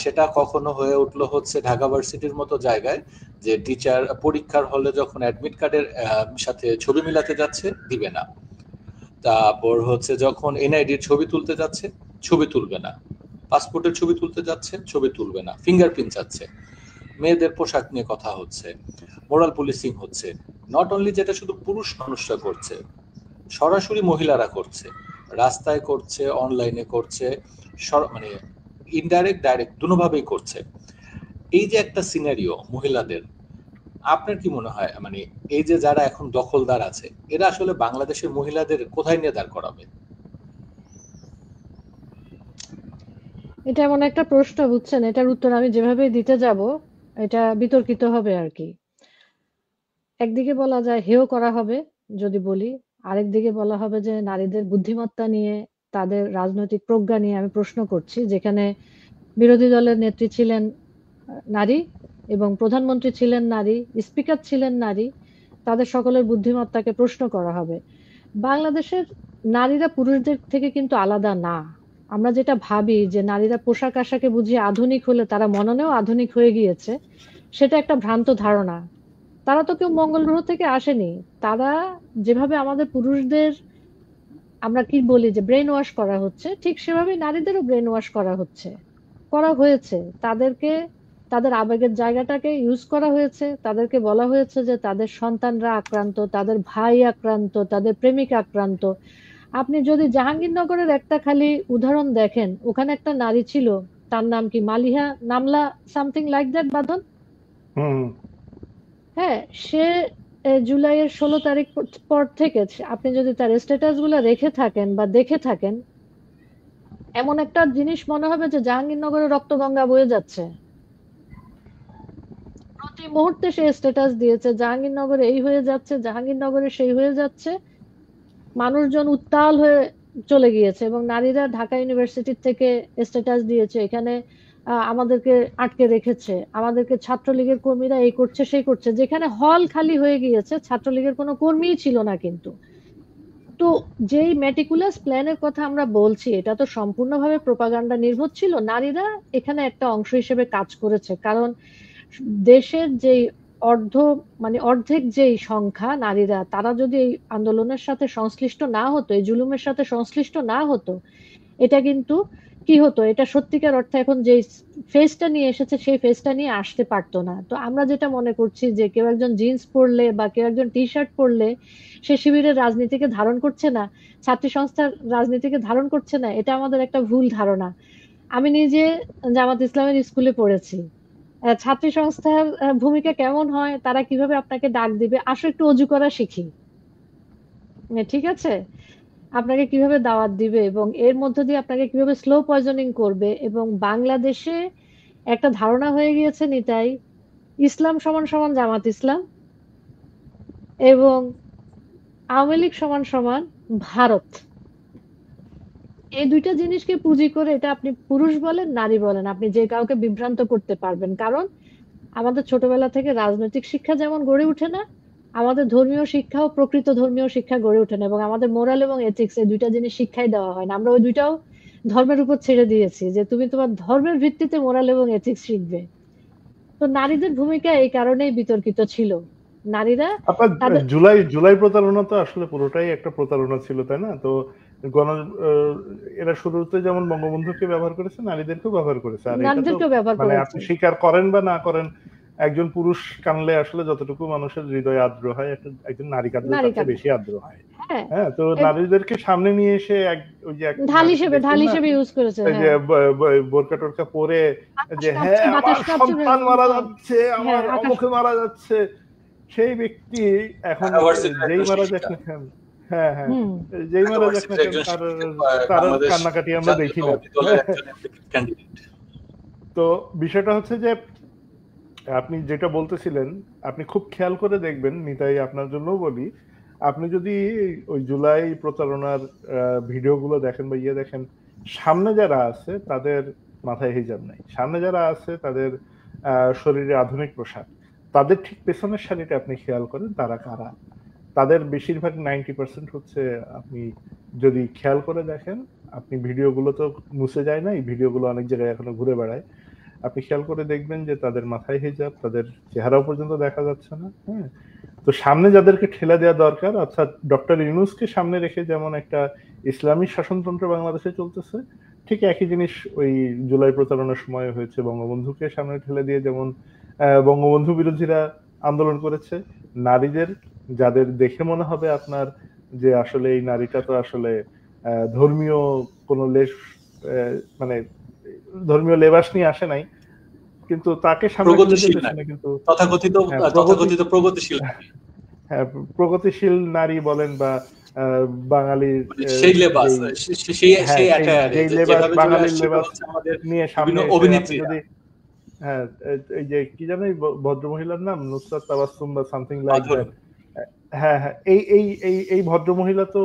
সেটা কখনো হয়ে উঠলো হচ্ছে ঢাকা ভার্সিটির মতো জায়গায় যে টিচার পরীক্ষার হলে যখন অ্যাডমিট কার্ডের সাথে ছবি মিলাতে যাচ্ছে দিবে না, তারপর হচ্ছে যখন এনআইডির ছবি তুলতে যাচ্ছে ছবি তুলবে না, পাসপোর্টের ছবি তুলতে যাচ্ছে ছবি তুলবে না, ফিঙ্গারপ্রিন্ট চাচ্ছে, মেয়েদের পোশাক নিয়ে কথা হচ্ছে, মোরাল পুলিশিং হচ্ছে। নট অনলি যেটা শুধু পুরুষ মানুষরা করছে, সরাসরি মহিলারা করছে, রাস্তায় করছে, অনলাইনে করছে, মানে ইনডাইরেক্ট ডাইরেক্ট দুভাবেই করছে। এই যে একটা সিনারিও মহিলাদের, আপনার কি মনে হয় মানে এই যে যারা এখন দখলদার আছে এরা আসলে বাংলাদেশের মহিলাদের কোথায় নিয়ে দাঁড় করাবে? এটা এমন একটা প্রশ্ন, বুঝছেন, এটার উত্তর আমি যেভাবে দিতে যাব এটা বিতর্কিত হবে আর কি। একদিকে বলা যায় হেয় করা হবে যদি বলি, আরেকদিকে বলা হবে যে নারীদের বুদ্ধিমত্তা নিয়ে, তাদের রাজনৈতিক প্রজ্ঞা নিয়ে আমি প্রশ্ন করছি, যেখানে বিরোধী দলের নেত্রী ছিলেন নারী এবং প্রধানমন্ত্রী ছিলেন নারী, স্পিকার ছিলেন নারী, তাদের সকলের বুদ্ধিমত্তাকে প্রশ্ন করা হবে। বাংলাদেশের নারীরা পুরুষদের থেকে কিন্তু আলাদা না। আমরা যেটা ভাবি যে নারীরা পোশাক আশাকে বুঝিয়ে আধুনিক হলে তারা মননেও আধুনিক হয়ে গিয়েছে, সেটা একটা ভ্রান্ত ধারণা। তারা তো কেউ মঙ্গল গ্রহ থেকে আসেনি। তারা যেভাবে আমাদের পুরুষদের আমরা কি বলি যে ব্রেন ওয়াশ করা হচ্ছে, ঠিক সেভাবেই নারীদেরও ব্রেন ওয়াশ করা হয়েছে। তাদেরকে তাদের আবেগের জায়গাটাকে ইউজ করা হয়েছে, তাদেরকে বলা হয়েছে যে তাদের সন্তানরা আক্রান্ত, তাদের ভাই আক্রান্ত, তাদের প্রেমিক আক্রান্ত। আপনি যদি জাহাঙ্গীরনগরের একটা খালি উদাহরণ দেখেন, ওখানে একটা নারী ছিল, তার নাম কি মালিহা নামলা, সামথিং লাইক দ্যাট, বাঁধন। হ্যাঁ, সে জুলাইয়ের 16 তারিখ পর থেকে আপনি যদি তার স্ট্যাটাস গুলো রেখে থাকেন বা দেখে থাকেন, এমন একটা জিনিস মনে হবে যে জাহাঙ্গীরনগরে রক্তগঙ্গা বয়ে যাচ্ছে। প্রতি মুহূর্তে সে স্ট্যাটাস দিয়েছে জাহাঙ্গীরনগরে এই হয়ে যাচ্ছে, জাহাঙ্গীরনগরে সেই হয়ে যাচ্ছে। মানুষজন উত্তাল হয়ে চলে গিয়েছে এবং নারীরা ঢাকা ইউনিভার্সিটি থেকে স্ট্যাটাস দিয়েছে এখানে আমাদেরকে আটকে রেখেছে, আমাদেরকে ছাত্রলীগের কর্মীরা এই করছে সেই করছে, যেখানে হল খালি হয়ে গিয়েছে, ছাত্রলীগের কোনো কর্মীই ছিল না। কিন্তু তো যেই মেটিকুলাস প্ল্যানের কথা আমরা বলছি, এটা তো সম্পূর্ণভাবে প্রোপাগান্ডা নির্ভর ছিল। নারীরা এখানে একটা অংশ হিসেবে কাজ করেছে, কারণ দেশের যেই অর্ধেক যেই সংখ্যা নারীরা, তারা যদি এই আন্দোলনের সাথে সংশ্লিষ্ট না হতো, এই জুলুমের সাথে সংশ্লিষ্ট না হতো, এটা কিন্তু কি হতো, এটা সত্যিকার অর্থে এখন যে ফেসটা নিয়ে এসেছে সেই ফেসটা নিয়ে আসতে পারতো না। তো আমরা যেটা মনে করছি যে কেউ একজন জিন্স পরলে বা কেউ একজন টি শার্ট পরলে সে শিবিরের রাজনীতিকে ধারণ করছে না, ছাত্রী সংস্থার রাজনীতিকে ধারণ করছে না, এটা আমাদের একটা ভুল ধারণা। আমি নিজে জামাত ইসলামের স্কুলে পড়েছি। ছাত্রী সংস্থার ভূমিকা কেমন হয়, তারা কিভাবে আপনাকে ডাক দিবে, আসো একটু অজু করা শিখি, ঠিক আছে, আপনাকে কিভাবে দাওয়াত দিবে এবং এর মধ্য দিয়ে আপনাকে কিভাবে স্লো পয়জনিং করবে। এবং বাংলাদেশে একটা ধারণা হয়ে গিয়েছে নিতাই, ইসলাম সমান সমান জামাত ইসলাম এবং আওয়ামী লীগ সমান সমান ভারত। এই দুইটা জিনিসকে পুঁজি করে, এটা আপনি পুরুষ বলেন নারী বলেন, আপনি যে কাউকে বিভ্রান্ত করতে পারবেন। কারণ আমাদের ছোটবেলা থেকে রাজনৈতিক শিক্ষা যেমন গড়ে ওঠে না, আমাদের ধর্মীয় শিক্ষাও প্রকৃত ধর্মীয় শিক্ষা গড়ে ওঠে না, এবং আমাদের মোরাল এবং এথিক্স এই দুইটা জিনিস শিক্ষাই দেওয়া হয় না। আমরা ওই দুইটাও ধর্মের উপর ছেড়ে দিয়েছি যে তুমি তোমার ধর্মের ভিত্তিতে মোরাল এবং এথিক্স শিখবে। তো নারীদের ভূমিকা এই কারণেই বিতর্কিত ছিল। নারীরা জুলাই প্রতারণা তো আসলে পুরোটাই একটা প্রতারণা ছিল, তাই না? তো এরা শুরুতে যেমন বঙ্গবন্ধুকে ব্যবহার করেছে, নারীদেরকেও ব্যবহার করেছে। আর এটা তো মানে আপনি স্বীকার করেন বা না করেন, একজন পুরুষ কানলে আসলে যতটুকু মানুষের হৃদয়ে আর্দ্র হয়, একজন নারী কাঁদলে তার চেয়ে বেশি আর্দ্র হয়। হ্যাঁ, তো নারীদেরকে সামনে নিয়ে এসে ওই যে ঢাল হিসেবে ইউজ করেছে, যে বোরকা টোরকা পরে যে হ্যাঁ আমার সন্তান মারা যাচ্ছে, আমার অমুকে মারা যাচ্ছে, সেই ব্যক্তি এখন যেই মারা যাক না কেন, হ্যাঁ হ্যাঁ, যেই মারা যাক না কেন তার কান্নাকাটি আমরা দেখি না। তো বিষয়টা হচ্ছে যে আপনি যেটা বলতেছিলেন, আপনি খুব খেয়াল করে দেখবেন নিতাই, আপনার জন্যও বলি, আপনি যদি ওই জুলাই প্রতারণার ভিডিওগুলো দেখেন বা দেখেন, সামনে যারা আছে তাদের মাথায় হিজাব নাই, সামনে যারা আছে তাদের শরীরে আধুনিক পোশাক, তাদের ঠিক পেছনের সারিটা আপনি খেয়াল করেন তারা কারা, তাদের বেশিরভাগ 90% হচ্ছে আপনি যদি খেয়াল করে দেখেন, আপনি ভিডিওগুলো তো মুছে যায় না, এই ভিডিওগুলো অনেক জায়গায় এখনো ঘুরে বেড়ায়, আপনি খেয়াল করে দেখবেন যে তাদের মাথায় হিজাব, তাদের চেহারাও পর্যন্ত দেখা যাচ্ছে না। হ্যাঁ, তো সামনে যাদেরকে ঠেলে দেওয়া দরকার, অর্থাৎ ডক্টর ইউনূসকে সামনে রেখে যেমন একটা ইসলামী শাসনতন্ত্র বাংলাদেশে চলতেছে, ঠিক একই জিনিস ওই জুলাই প্রচারণার সময় হয়েছে। বঙ্গবন্ধুকে সামনে ঠেলে দিয়ে যেমন বঙ্গবন্ধু বিরোধীরা আন্দোলন করেছে, নারীদের যাদের দেখে মনে হবে আপনার যে আসলে এই নারীটা তো আসলে ধর্মীয় কোনো মানে ধর্মীয় লেবাস নিয়ে আসে নাই, কিন্তু তাকে সামনে কিন্তু প্রগতিশীল হ্যাঁ, প্রগতিশীল নারী বলেন বা বাঙালির সেই লেবাস, বাঙালির লেবাস নিয়ে সামনে যদি হ্যাঁ, এই যে কি জানো ভদ্রমহিলার নাম নুসরাত তাবাসসুম বা সামথিং লাইক দ্যাট। হ্যাঁ হ্যাঁ, এই ভদ্রমহিলা তো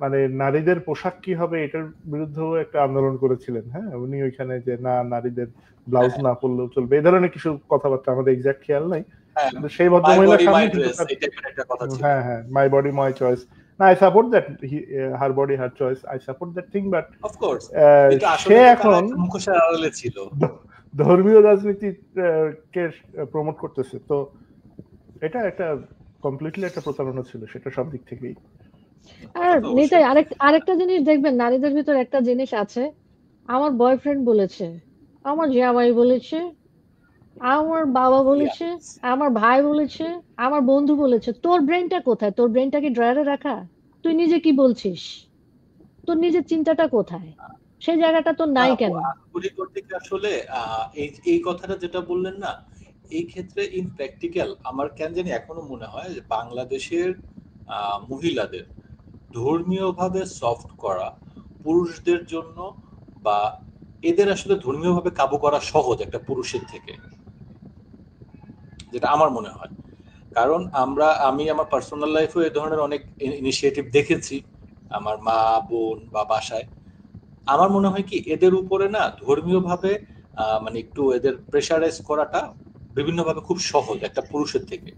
মানে নারীদের পোশাক কি হবে এটার বিরুদ্ধেও একটা আন্দোলন করেছিলেন। হ্যাঁ, উনি ওইখানে যে না নারীদের ব্লাউজ না পরলেও চলবে, এই ধরনের কিছু কথাবার্তা আমাদের এক্সাক্ট খেয়াল নাই, কিন্তু সেই ভদ্রমহিলার সামনে হ্যাঁ হ্যাঁ, মাই বডি মাই চয়েস, না I support that, her body her choice, I support that thing, but of course সে এখন মুখোশের আড়ালে ছিল, ধর্মীয় রাজনীতি কে প্রমোট করতেছে। তো এটা একটা কমপ্লিটলি একটা প্রতারণা ছিল, সেটা সব দিক থেকেই। আর নিতাই আরেকটা জিনিস দেখবেন, নারীদের ভিতর একটা জিনিস আছে, আমার বয়ফ্রেন্ড বলেছে, আমার জামাই বলেছে, আমার বাবা বলেছে, আমার ভাই বলেছে, আমার বন্ধু বলেছে। তোর ব্রেনটা কোথায়? তোর ব্রেনটা কি ড্রয়ারে রাখা? তুই নিজে কি বলছিস? তোর নিজের চিন্তাটা কোথায়? সেই জায়গাটা তো নাই কেন? আসলে এই কথাটা যেটা বললেন না, এই ক্ষেত্রে ইন প্র্যাকটিক্যাল আমার কেন জানি এখনো মনে হয় যে বাংলাদেশের মহিলাদের ধর্মীয়ভাবে সফট করা পুরুষদের জন্য, বা এদের আসলে ধর্মীয়ভাবে কাবু করা সহজ একটা পুরুষের থেকে, যেটা আমার মনে হয়। কারণ আমি আমার পার্সোনাল লাইফেও এই ধরনের অনেক ইনিশিয়েটিভ দেখেছি আমার মা বোন বা বাসায়। আমার মনে হয় কি এদের উপরে না ধর্মীয়ভাবে মানে একটু এদের প্রেশারাইজ করাটা বিভিন্নভাবে খুব সহজ একটা পুরুষের থেকে।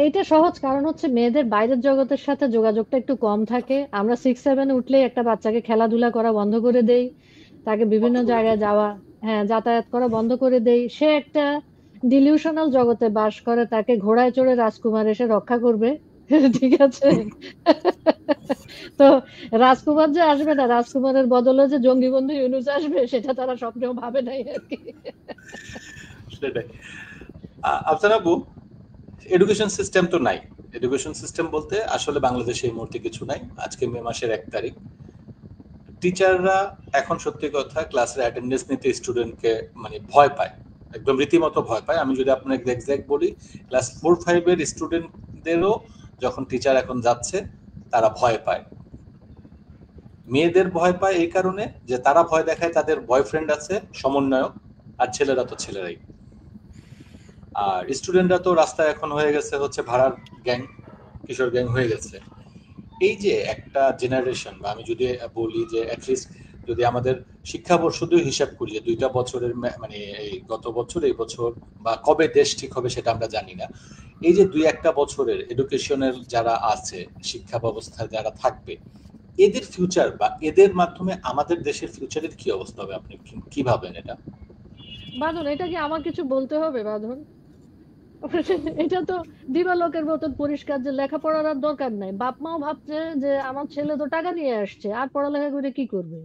এইটা সহজ কারণ হচ্ছে মেয়েদের বাইরের জগতের সাথে যোগাযোগটা একটু কম থাকে। আমরা 6-7 উঠলে একটা বাচ্চাকে খেলাধুলা করা বন্ধ করে দেই, তাকে বিভিন্ন জায়গায় যাওয়া যাতায়াত করা বন্ধ করে দেই। সে একটা ডিলিউশনাল জগতে বাস করে, তাকে ঘোড়ায় চড়ে রাজকুমার এসে রক্ষা করবে, ঠিক আছে? তো রাজকুমার যে আসবে না, রাজকুমারের বদলে যে জঙ্গি বন্ধু ইউনূস আসবে, সেটা তারা স্বপ্নেও ভাবে নাই আর কি। সেটাই। আফসানা আপু, এডুকেশন সিস্টেম তো নাই। এডুকেশন সিস্টেম বলতে আসলে বাংলাদেশে এই মুহূর্তে কিছু নাই। আজকে মে মাসের 1 তারিখ। টিচাররা এখন সত্যি কথা ক্লাসের অ্যাটেন্ডেন্স নিতে স্টুডেন্টকে মানে ভয় পায়, একদম রীতিমতো ভয় পায়। আমি যদি আপনাকে এক্সাক্ট বলি, ক্লাস 4-5 এর স্টুডেন্টদেরও যখন টিচার এখন যাচ্ছে তারা ভয় পায়। মেয়েদের ভয় পায় এই কারণে যে তারা ভয় দেখায় তাদের বয়ফ্রেন্ড আছে সমন্বয়ক, আর ছেলেরা তো ছেলেরাই। আর স্টুডেন্টরা তো রাস্তায় এখন হয়ে গেছে হচ্ছে ভাড়ার গ্যাং, কিশোর গ্যাং হয়ে গেছে। এই যে একটা জেনারেশন, বা আমি যদি বলি যে অ্যাটলিস্ট যদি আমাদের শিক্ষাবর্ষ দিয়ে হিসাব করি যে 2টা বছরের মানে এই গত বছর এই বছর বা কবে দেশ ঠিক হবে সেটা আমরা জানি না, এই যে 2-1 বছরের এডুকেশনের যারা আছে, শিক্ষা ব্যবস্থায় যারা থাকবে, এদের ফিউচার বা এদের মাধ্যমে আমাদের দেশের ফিউচারের কি অবস্থা হবে, আপনি কি ভাবেন এটা? বাঁধন, এটা কি আমার কিছু বলতে হবে বাঁধন? এটা তো দিবালোকের মতন পরিষ্কার যে লেখাপড়ার আর দরকার নাই। বাপ মাও ভাবছে যে আমার ছেলে তো টাকা নিয়ে আসছে, আর পড়ালেখা করে কি করবে?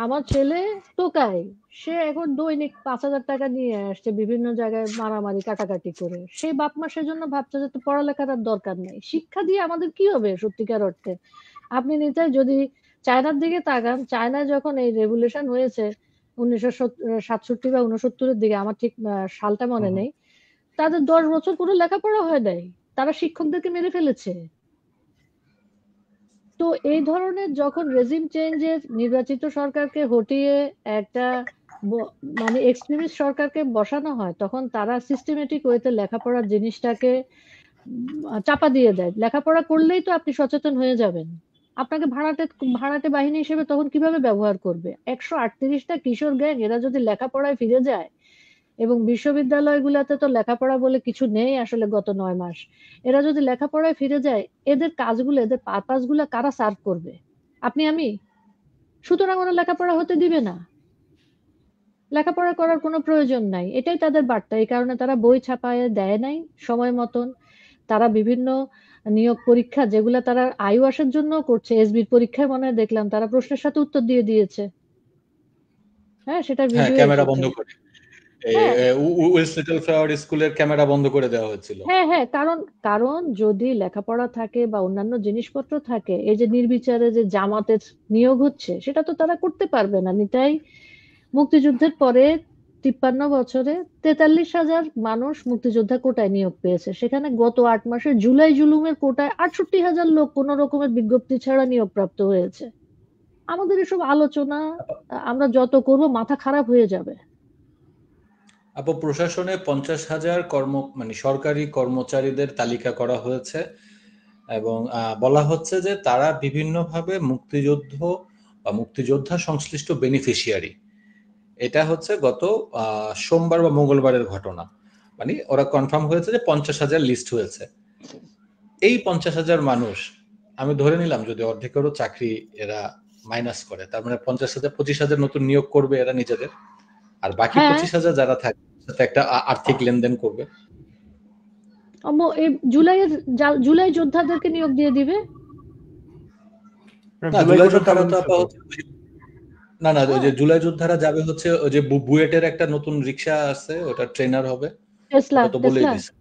আমার ছেলে টোকাই, সে এখন দৈনিক 5,000 টাকা নিয়ে আসছে বিভিন্ন জায়গায় মারামারি কাটাকাটি করে। সেই বাপ মা সেজন্য ভাবছে যে তো পড়ালেখার আর দরকার নেই। শিক্ষা দিয়ে আমাদের কি হবে সত্যিকার অর্থে? আপনি নিতাই যদি চায়নার দিকে তাকান, চায়নায় যখন এই রেভুলেশন হয়েছে 1967 বা 69-এর দিকে, আমার ঠিক সালটা মনে নেই, তাদের 10 বছর কোনো লেখাপড়া হয় নাই, তারা শিক্ষকদেরকে মেরে ফেলেছে। তো এই ধরনের যখন রেজিম চেঞ্জের নির্বাচিত সরকারকে হটিয়ে একটা মানে এক্সট্রিমিস্ট সরকারকে বসানো হয়, তখন তারা সিস্টেমেটিক ওয়েতে লেখাপড়ার জিনিসটাকে চাপা দিয়ে দেয়। লেখাপড়া করলেই তো আপনি সচেতন হয়ে যাবেন। আপনাকে ভাড়াটে বাহিনী হিসেবে তখন কিভাবে ব্যবহার করবে? 138টা কিশোর গ্যাং, এরা যদি লেখাপড়ায় ফিরে যায়, এবং বিশ্ববিদ্যালয়গুলোতে তো লেখাপড়া বলে কিছু নেই আসলে গত 9 মাস, এরা যদি লেখাপড়ায় ফিরে যায়, এদের কাজগুলো, এদের পারপাস গুলা কারা সার্ভ করবে? আপনি আমি, সুতরাং ওরা লেখাপড়া হতে দিবে না, লেখাপড়া করার কোনো প্রয়োজন নাই, এটাই তাদের বার্তা। এই কারণে তারা বই ছাপায় দেয় নাই সময় মতন। তারা বিভিন্ন নিয়োগ পরীক্ষা যেগুলা তারা আইওয়াসের জন্য করছে, এসবির পরীক্ষায় মনে হয় দেখলাম তারা প্রশ্নের সাথে উত্তর দিয়ে দিয়েছে। হ্যাঁ, সেটা হ্যাঁ, ভিডিও ক্যামেরা এসেছে। বন্ধ করে হ্যাঁ উইলস লিটল ফ্লাওয়ার স্কুলের ক্যামেরা বন্ধ করে দেওয়া হয়েছিল। হ্যাঁ হ্যাঁ, কারণ কারণ যদি লেখাপড়া থাকে বা অন্যান্য জিনিসপত্র থাকে, এই যে নির্বিচারে যে জামাতের নিয়োগ হচ্ছে সেটা তো তারা করতে পারবে না। নিতাই মুক্তিযুদ্ধের পরে 53 বছরে 43,000 মানুষ মুক্তিযোদ্ধা কোটায় নিয়োগ পেয়েছে, সেখানে গত 8 মাসে জুলাই জুলুমের কোটায় 68,000 লোক কোন রকমের বিজ্ঞপ্তি ছাড়া নিয়োগপ্রাপ্ত হয়েছে। আমাদের এসব আলোচনা আমরা যত করব মাথা খারাপ হয়ে যাবে। আপু, প্রশাসনে 50,000 মানে সরকারি কর্মচারীদের তালিকা করা হয়েছে এবং বলা হচ্ছে যে তারা বিভিন্নভাবে মুক্তিযুদ্ধ বা মুক্তিযোদ্ধা সংশ্লিষ্ট বেনিফিশিয়ারি। এটা হচ্ছে গত সোমবার বা মঙ্গলবারের ঘটনা। মানে ওরা কনফার্ম হয়েছে যে 50,000 লিস্ট হয়েছে। এই 50,000 মানুষ, আমি ধরে নিলাম যদি অর্ধেকেরও চাকরি এরা মাইনাস করে, তার মানে 50,000 25,000 নতুন নিয়োগ করবে এরা নিজেদের, আর বাকি হ্যাঁ 25,000 যারা থাকে সাথে একটা আর্থিক লেনদেন করবে। এই জুলাই যোদ্ধাদেরকে নিয়োগ দিয়ে দিবে। না, জুলাই জুলাই কোটা যোদ্ধারা চালু তো হচ্ছে তো। না না, ওই যে হ্যাঁ, জুলাই যোদ্ধারা যাবে হচ্ছে ওই যে বুয়েটের একটা নতুন রিক্সা আছে, ওটা ট্রেনার হবে, টেসলা ওটা তো বলেই টেসলা দিছে।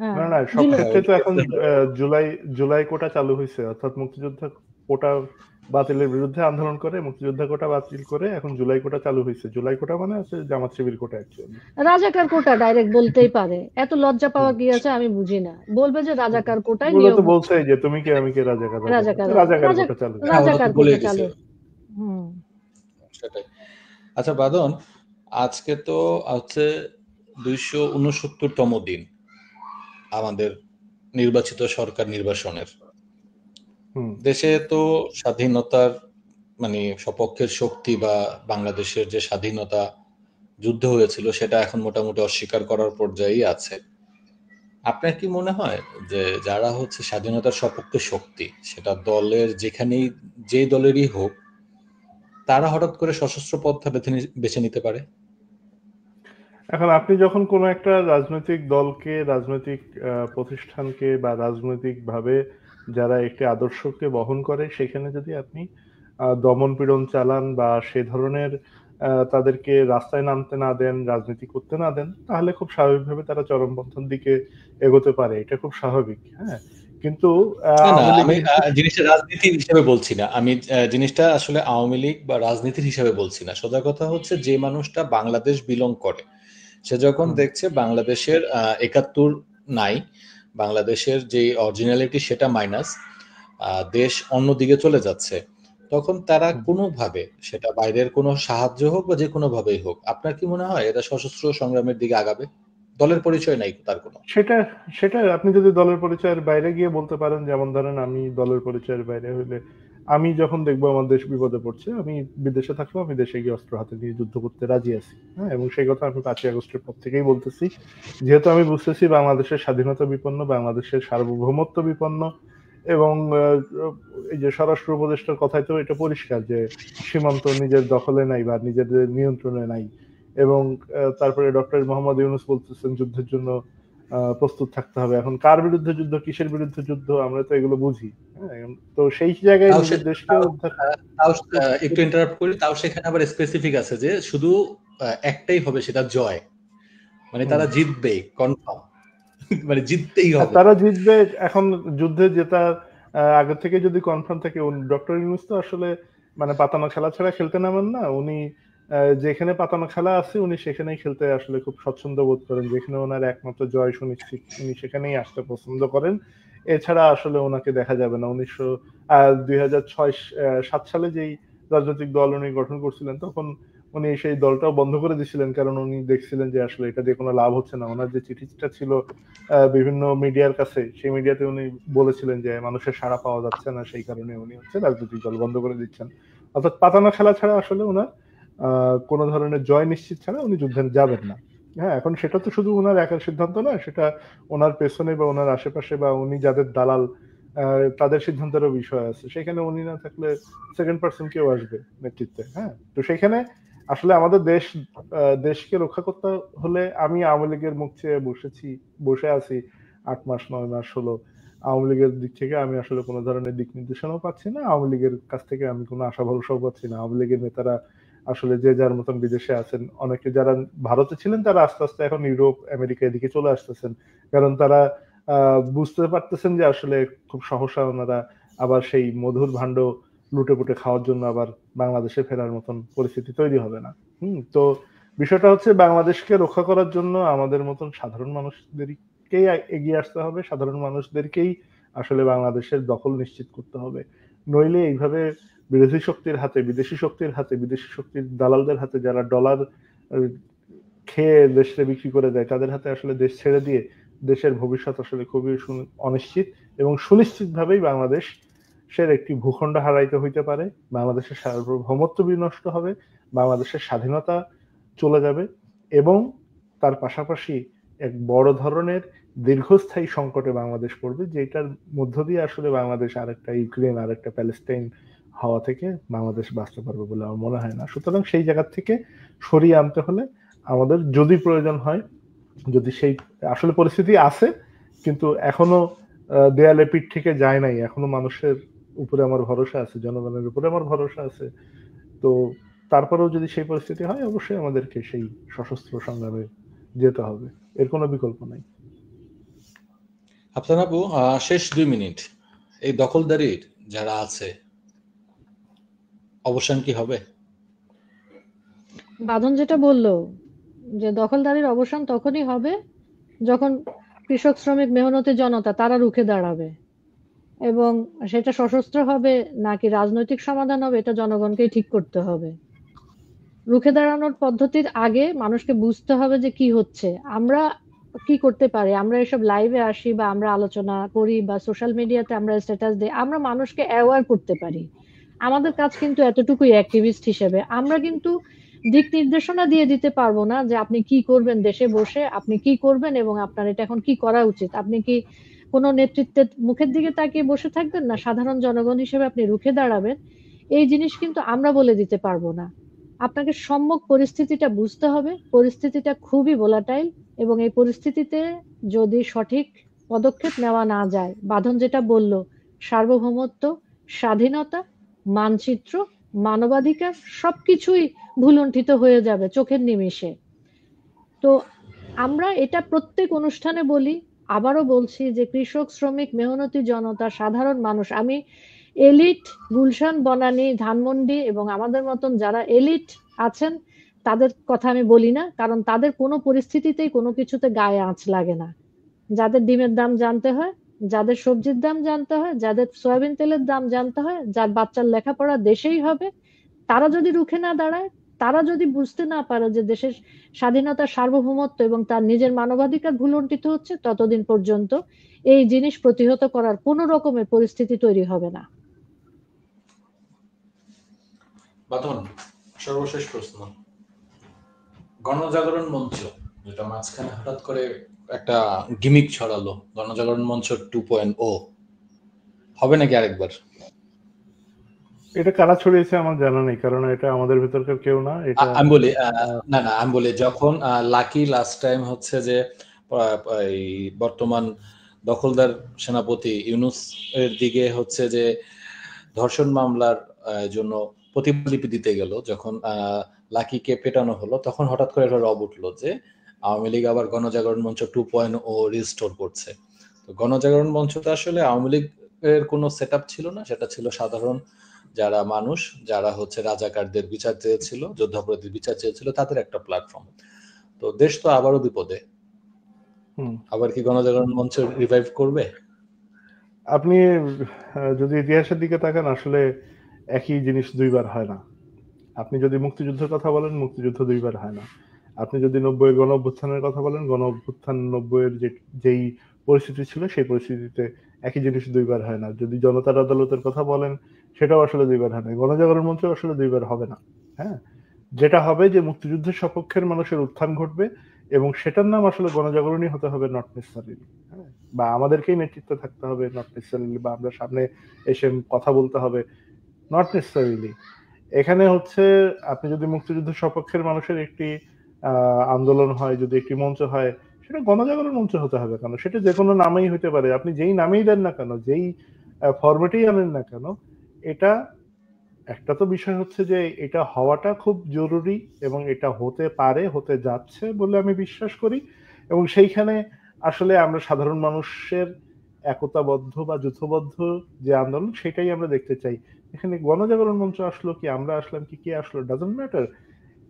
হ্যাঁ না না, সব জুলাই হ্যাঁ, ক্ষেত্রে তো ওটা এখন টেসলা হবে। জুলাই জুলাই কোটা চালু হয়েছে, অর্থাৎ মুক্তিযোদ্ধা কোটা বাতিলের বিরুদ্ধে আন্দোলন করে মুক্তিযোদ্ধা কোটা বাতিল করে এখন জুলাই কোটা চালু হয়েছে। জুলাই কোটা মানে আছে জামাত শিবির কোটা অ্যাকচুয়ালি। রাজাকার কোটা ডাইরেক্ট বলতেই পারে, এত লজ্জা পাওয়া কি আছে আমি বুঝি না, বলবে যে রাজাকার কোটায় ওগুলো নিয়োগ তো হচ্ছে। বলছেই যে তুমি কে আমি কে, রাজাকার রাজাকার রাজাকার রাজাকার রাজা কোটা চালু। হ্যাঁ, ওরা তো রাজাকার বলেই কোটা দিছে চালু। হুম। সেটাই। আচ্ছা বাদন, আজকে তো হচ্ছে 269তম দিন আমাদের নির্বাচিত সরকার নির্বাসনের। দেশে তো স্বাধীনতার মানে সপক্ষের শক্তি বা বাংলাদেশের যে স্বাধীনতা যুদ্ধ হয়েছিল সেটা এখন মোটামুটি অস্বীকার করার পর্যায়েই আছে। আপনার কি মনে হয় যে যারা হচ্ছে স্বাধীনতার সপক্ষে শক্তি, সেটা দলের যেখানেই যে দলেরই হোক, তারা হঠাৎ করে সশস্ত্র পথটা বেছে নিতে পারে? এখন আপনি যখন কোনো একটা রাজনৈতিক দলকে, রাজনৈতিক প্রতিষ্ঠানকে বা রাজনৈতিক ভাবে যারা একটি আদর্শকে বহন করে, সেখানে যদি আপনি দমন পীড়ন চালান বা সে ধরনের তাদেরকে রাস্তায় নামতে না দেন, রাজনীতি করতে না দেন, তাহলে খুব স্বাভাবিকভাবে তারা চরমপন্থার দিকে এগোতে পারে, এটা খুব স্বাভাবিক। হ্যাঁ, কিন্তু না না, আওয়ামী আমি লীগের জিনিসটা রাজনীতির হিসেবে বলছি না। আমি জিনিসটা আসলে আওয়ামী লীগ বা রাজনীতির হিসেবে বলছি না। সোজা কথা হচ্ছে, যে মানুষটা বাংলাদেশ বিলং করে, সে যখন দেখছে বাংলাদেশের 71 নাই, বাংলাদেশের যে অরিজিনালিটি সেটা মাইনাস, দেশ অন্যদিকে চলে যাচ্ছে, তখন তারা কোনোভাবে, সেটা বাইরের কোনো সাহায্য হোক বা যে কোনো ভাবেই হোক, আপনার কি মনে হয় এরা সশস্ত্র সংগ্রামের দিকে আগাবে? দলের পরিচয় নাই তার কোনো। সেটা সেটা আপনি যদি দলের পরিচয়ের বাইরে গিয়ে বলতে পারেন, যেমন ধরেন আমি দলের পরিচয়ের বাইরে হইলে আমি যখন দেখবো আমার দেশ বিপদে পড়ছে, আমি বিদেশে থাকলেও আমি দেশে গিয়ে অস্ত্র হাতে নিয়ে যুদ্ধ করতে রাজি আছি। হ্যাঁ, এবং সেই কথা আমি 5ই আগস্টের পর থেকেই বলতেছি, যেহেতু আমি বুঝতেছি বাংলাদেশের স্বাধীনতা বিপন্ন, বাংলাদেশের সার্বভৌমত্ব বিপন্ন, এবং এই যে স্বরাষ্ট্র উপদেষ্টার কথাই তো এটা পরিষ্কার যে সীমান্ত নিজের দখলে নাই বা নিজেদের নিয়ন্ত্রণে নাই। এবং তারপরে ডক্টর মোহাম্মদ ইউনূস বলতেছেন যুদ্ধের জন্য প্রস্তুত থাকতে হবে। এখন কার বিরুদ্ধে যুদ্ধ, কিসের বিরুদ্ধে যুদ্ধ, আমরা তো এগুলো বুঝি। হ্যাঁ, তো সেই জায়গায় নিজের দেশকে উদ্ধার। তাও একটু ইন্টারাপ্ট করি, তাও সেখানে আবার স্পেসিফিক আছে যে শুধু একটাই হবে, সেটা জয়, মানে তারা জিতবে কনফার্ম, মানে জিততেই হবে। তারা জিতবে। এখন যুদ্ধে জেতা আগে থেকে যদি কনফার্ম থাকে, ডক্টর ইউনূস তো আসলে মানে পাতানো খেলা ছাড়া খেলতে নামেন না। উনি যেখানে পাতানো খেলা আছে উনি সেখানেই খেলতে আসলে খুব স্বচ্ছন্দ বোধ করেন, যেখানে ওনার একমাত্র জয় সুনিশ্চিত উনি সেখানেই আসতে পছন্দ করেন। এছাড়া আসলে ওনাকে দেখা যাবে না। 2006-7 সালে যেই রাজনৈতিক দল উনি গঠন করছিলেন, তখন উনি সেই দলটাও বন্ধ করে দিয়েছিলেন, কারণ উনি দেখছিলেন যে আসলে এটা দিয়ে কোনো লাভ হচ্ছে না। ওনার যে চিঠিটা ছিল বিভিন্ন মিডিয়ার কাছে, সেই মিডিয়াতে উনি বলেছিলেন যে মানুষের সাড়া পাওয়া যাচ্ছে না, সেই কারণে উনি রাজনৈতিক দল বন্ধ করে দিচ্ছেন। অর্থাৎ পাতানো খেলা ছাড়া আসলে ওনার কোনো ধরনের জয় নিশ্চিত ছাড়া উনি যুদ্ধে যাবেন না। হ্যাঁ, এখন সেটা তো শুধু ওনার একার সিদ্ধান্ত না, সেটা ওনার পেছনে বা ওনার আশেপাশে বা উনি যাদের দালাল তাদের সিদ্ধান্তেরও বিষয় আছে, সেখানে উনি না থাকলে সেকেন্ড পার্সন কেউ আসবে নেতৃত্বে। হ্যাঁ, তো সেখানে আসলে আমাদের দেশকে রক্ষা করতে হলে, আমি আওয়ামী লীগের মুখ চেয়ে বসে আছি 8 মাস 9 মাস হলো। আওয়ামী লীগের দিক থেকে আমি আসলে কোনো ধরনের দিক নির্দেশনাও পাচ্ছি না, আওয়ামী লীগের কাছ থেকে আমি কোনো আশা ভরসাও পাচ্ছি না। আওয়ামী লীগের নেতারা আসলে যে যার মতন বিদেশে আছেন, অনেকে যারা ভারতে ছিলেন তারা আস্তে আস্তে এখন ইউরোপ আমেরিকা এদিকে চলে আসতেছেন, কারণ তারা বুঝতে পারতেছেন যে আসলে খুব সহসা ওনারা আবার সেই মধুর ভাণ্ড লুটে পুটে খাওয়ার জন্য আবার বাংলাদেশে ফেরার মতন পরিস্থিতি তৈরি হবে না। তো বিষয়টা হচ্ছে বাংলাদেশকে রক্ষা করার জন্য আমাদের মতন সাধারণ মানুষদেরকেই এগিয়ে আসতে হবে, সাধারণ মানুষদেরকেই আসলে বাংলাদেশের দখল নিশ্চিত করতে হবে। নইলে এইভাবে বিদেশি শক্তির হাতে, বিদেশি শক্তির দালালদের হাতে, যারা ডলার খেয়ে দেশে বিক্রি করে দেয়, তাদের হাতে আসলে দেশ ছেড়ে দিয়ে দেশের ভবিষ্যৎ আসলে খুবই অনিশ্চিত, এবং সুনিশ্চিতভাবেই বাংলাদেশের একটি ভূখণ্ড হারাইতে হইতে পারে, বাংলাদেশের সার্বভৌমত্ব বিনষ্ট হবে, বাংলাদেশের স্বাধীনতা চলে যাবে, এবং তার পাশাপাশি এক বড় ধরনের দীর্ঘস্থায়ী সংকটে বাংলাদেশ পড়বে, যেটার মধ্য দিয়ে আসলে বাংলাদেশ আরেকটা ইউক্রেন, আরেকটা প্যালেস্টাইন হওয়া থেকে বাংলাদেশ বাঁচতে পারবে বলে আমার মনে হয় না। সুতরাং সেই জায়গা থেকে সরিয়ে আনতে হলে আমাদের, যদি প্রয়োজন হয়, যদি সেই আসলে পরিস্থিতি আছে কিন্তু এখনো দেয়ালে পিঠ থেকে যায় নাই, এখনো মানুষের উপরে আমার ভরসা আছে, জনগণের উপরে আমার ভরসা আছে, তো তারপরেও যদি সেই পরিস্থিতি হয়, অবশ্যই আমাদেরকে সেই সশস্ত্র সংগ্রামে যেতে হবে, এর কোনো বিকল্প নাই। আফসানা আপু, শেষ 2 মিনিট, এই দখলদারির যারা আছে অবসান কি হবে? বাঁধন যেটা বললো যে দখলদারির অবসান তখনই হবে যখন কৃষক শ্রমিক মেহনতি জনতা তারা রুখে দাঁড়াবে, এবং সেটা সশস্ত্র হবে নাকি রাজনৈতিক সমাধান হবে এটা জনগণকেই ঠিক করতে হবে। রুখে দাঁড়ানোর পদ্ধতির আগে মানুষকে বুঝতে হবে যে কি হচ্ছে, আমরা কি করতে পারি। আমরা এসব লাইভে আসি বা আমরা আলোচনা করি বা সোশ্যাল মিডিয়াতে আমরা স্ট্যাটাস দিই, আমরা মানুষকে অ্যাওয়ার করতে পারি। আমাদের কাজ কিন্তু এতটুকুই অ্যাক্টিভিস্ট হিসেবে। আমরা কিন্তু দিক নির্দেশনা দিয়ে দিতে পারবো না যে আপনি কি করবেন দেশে বসে, আপনি কি করবেন এবং আপনার এটা এখন কি করা উচিত। আপনি কি কোনো নেতৃত্বের মুখের দিকে তাকিয়ে বসে থাকবেন, না সাধারণ জনগণ হিসেবে আপনি রুখে দাঁড়াবেন, এই জিনিস কিন্তু আমরা বলে দিতে পারবো না। আপনাকে সম্মুখ পরিস্থিতিটা বুঝতে হবে, পরিস্থিতিটা খুবই ভোলাটাইল, এবং এই পরিস্থিতিতে যদি সঠিক পদক্ষেপ নেওয়া না যায়, বাঁধন যেটা বলল, সার্বভৌমত্ব, স্বাধীনতা, মানচিত্র, মানবাধিকার সবকিছুই ভুলুণ্ঠিত হয়ে যাবে চোখের নিমেষে। তো আমরা এটা প্রত্যেক অনুষ্ঠানে বলি, আবারও বলছি যে কৃষক শ্রমিক মেহনতি জনতা, সাধারণ মানুষ, আমি এলিট গুলশান, বনানী, ধানমন্ডি এবং আমাদের মতন যারা এলিট আছেন তাদের কথা আমি বলি না, কারণ তাদের কোনো পরিস্থিতিতেই কোনো কিছুতে গায়ে আঁচ লাগে না। যাদের ডিমের দাম জানতে হয়, যাদের সবজির দাম জানতে হয়, যাদের সয়াবিন তেলের দাম জানতে হয়, যার বাচ্চার লেখাপড়া দেশেই হবে, তারা যদি রুখে না দাঁড়ায়, তারা যদি বুঝতে না পারে যে দেশের স্বাধীনতা, সার্বভৌমত্ব এবং তার নিজের মানবাধিকার ভুলুণ্ঠিত হচ্ছে, ততদিন পর্যন্ত এই জিনিস প্রতিহত করার কোনো রকমের পরিস্থিতি তৈরি হবে না। বাঁধন, সর্বশেষ প্রশ্ন, গণজাগরণ মঞ্চ যেটা মাঝখানে হঠাৎ করে একটা গিমিক ছড়ালো, গণজাগরণ মঞ্চ 2.0 হবে নাকি আরেকবার? এটা কারা ছড়িয়েছে আমার জানা নেই, কারণ এটা আমাদের ভেতরকার কেউ না। এটা আমি বলি যখন লাকি লাস্ট টাইম হচ্ছে যে এই বর্তমান দখলদার সেনাপতি ইউনূস এর দিকে হচ্ছে যে ধর্ষণ মামলার জন্য প্রতিলিপি দিতে গেল, যখন লাকিকে পেটানো হলো, তখন হঠাৎ করে একটা রব উঠলো যে আওয়ামী লীগ আবার গণজাগরণ মঞ্চ 2.0 রিস্টোর করছে। তো গণজাগরণ মঞ্চটা আসলে আওয়ামী লীগের কোনো সেটআপ ছিল না, সেটা ছিল সাধারণ যারা মানুষ, যারা হচ্ছে রাজাকারদের বিচার চেয়েছিল, যুদ্ধাপরাধীর বিচার চেয়েছিল, তাদের একটা প্ল্যাটফর্ম। তো দেশ তো আবারও বিপদে, আবার কি গণজাগরণ মঞ্চ রিভাইভ করবে? আপনি যদি ইতিহাসের দিকে তাকান, আসলে একই জিনিস দুইবার হয় না। আপনি যদি মুক্তিযুদ্ধের কথা বলেন, মুক্তিযুদ্ধ দুইবার হয় না। আপনি যদি 90-এর গণ অভ্যুত্থানের কথা বলেন, গণ অভ্যুত্থান 90-এর যেই পরিস্থিতি ছিল সেই পরিস্থিতিতে একই জিনিস দুইবার হয় না। যদি জনতার আদালতের কথা বলেন, সেটাও আসলে দুইবার হয় না। গণজাগরণ মঞ্চ আসলে দুইবার হবে না। হ্যাঁ, যেটা হবে যে মুক্তিযুদ্ধের সপক্ষের মানুষের উত্থান ঘটবে, এবং সেটার নাম আসলে গণজাগরণই হতে হবে, নট নেসেসারিলি। হ্যাঁ, বা আমাদেরকেই নেতৃত্ব থাকতে হবে, নট নেসেসারিলি, বা আমরা সামনে এসে কথা বলতে হবে, নট নেসেসারিলি। এখানে হচ্ছে আপনি যদি মুক্তিযুদ্ধ সপক্ষের মানুষের একটি আন্দোলন হয়, যদি একটি মঞ্চ হয়, সেটা গণজাগরণ মঞ্চ হতে হবে কেন? সেটা যে কোনো নামেই হতে পারে, আপনি যেই নামেই দেন না কেন, যেই ফরম্যাটেই আনেন না কেন, এটা একটা তো বিষয় হচ্ছে যে এটা হওয়াটা খুব জরুরি এবং এটা হতে পারে, হতে যাচ্ছে বলে আমি বিশ্বাস করি। এবং সেইখানে আসলে আমরা সাধারণ মানুষের একতাবদ্ধ বা যুথবদ্ধ যে আন্দোলন, সেটাই আমরা দেখতে চাই। এখানে গণজাগরণ মঞ্চ আসলো কি, আমরা আসলাম কি, কে আসলো, ডাজন্ট ম্যাটার।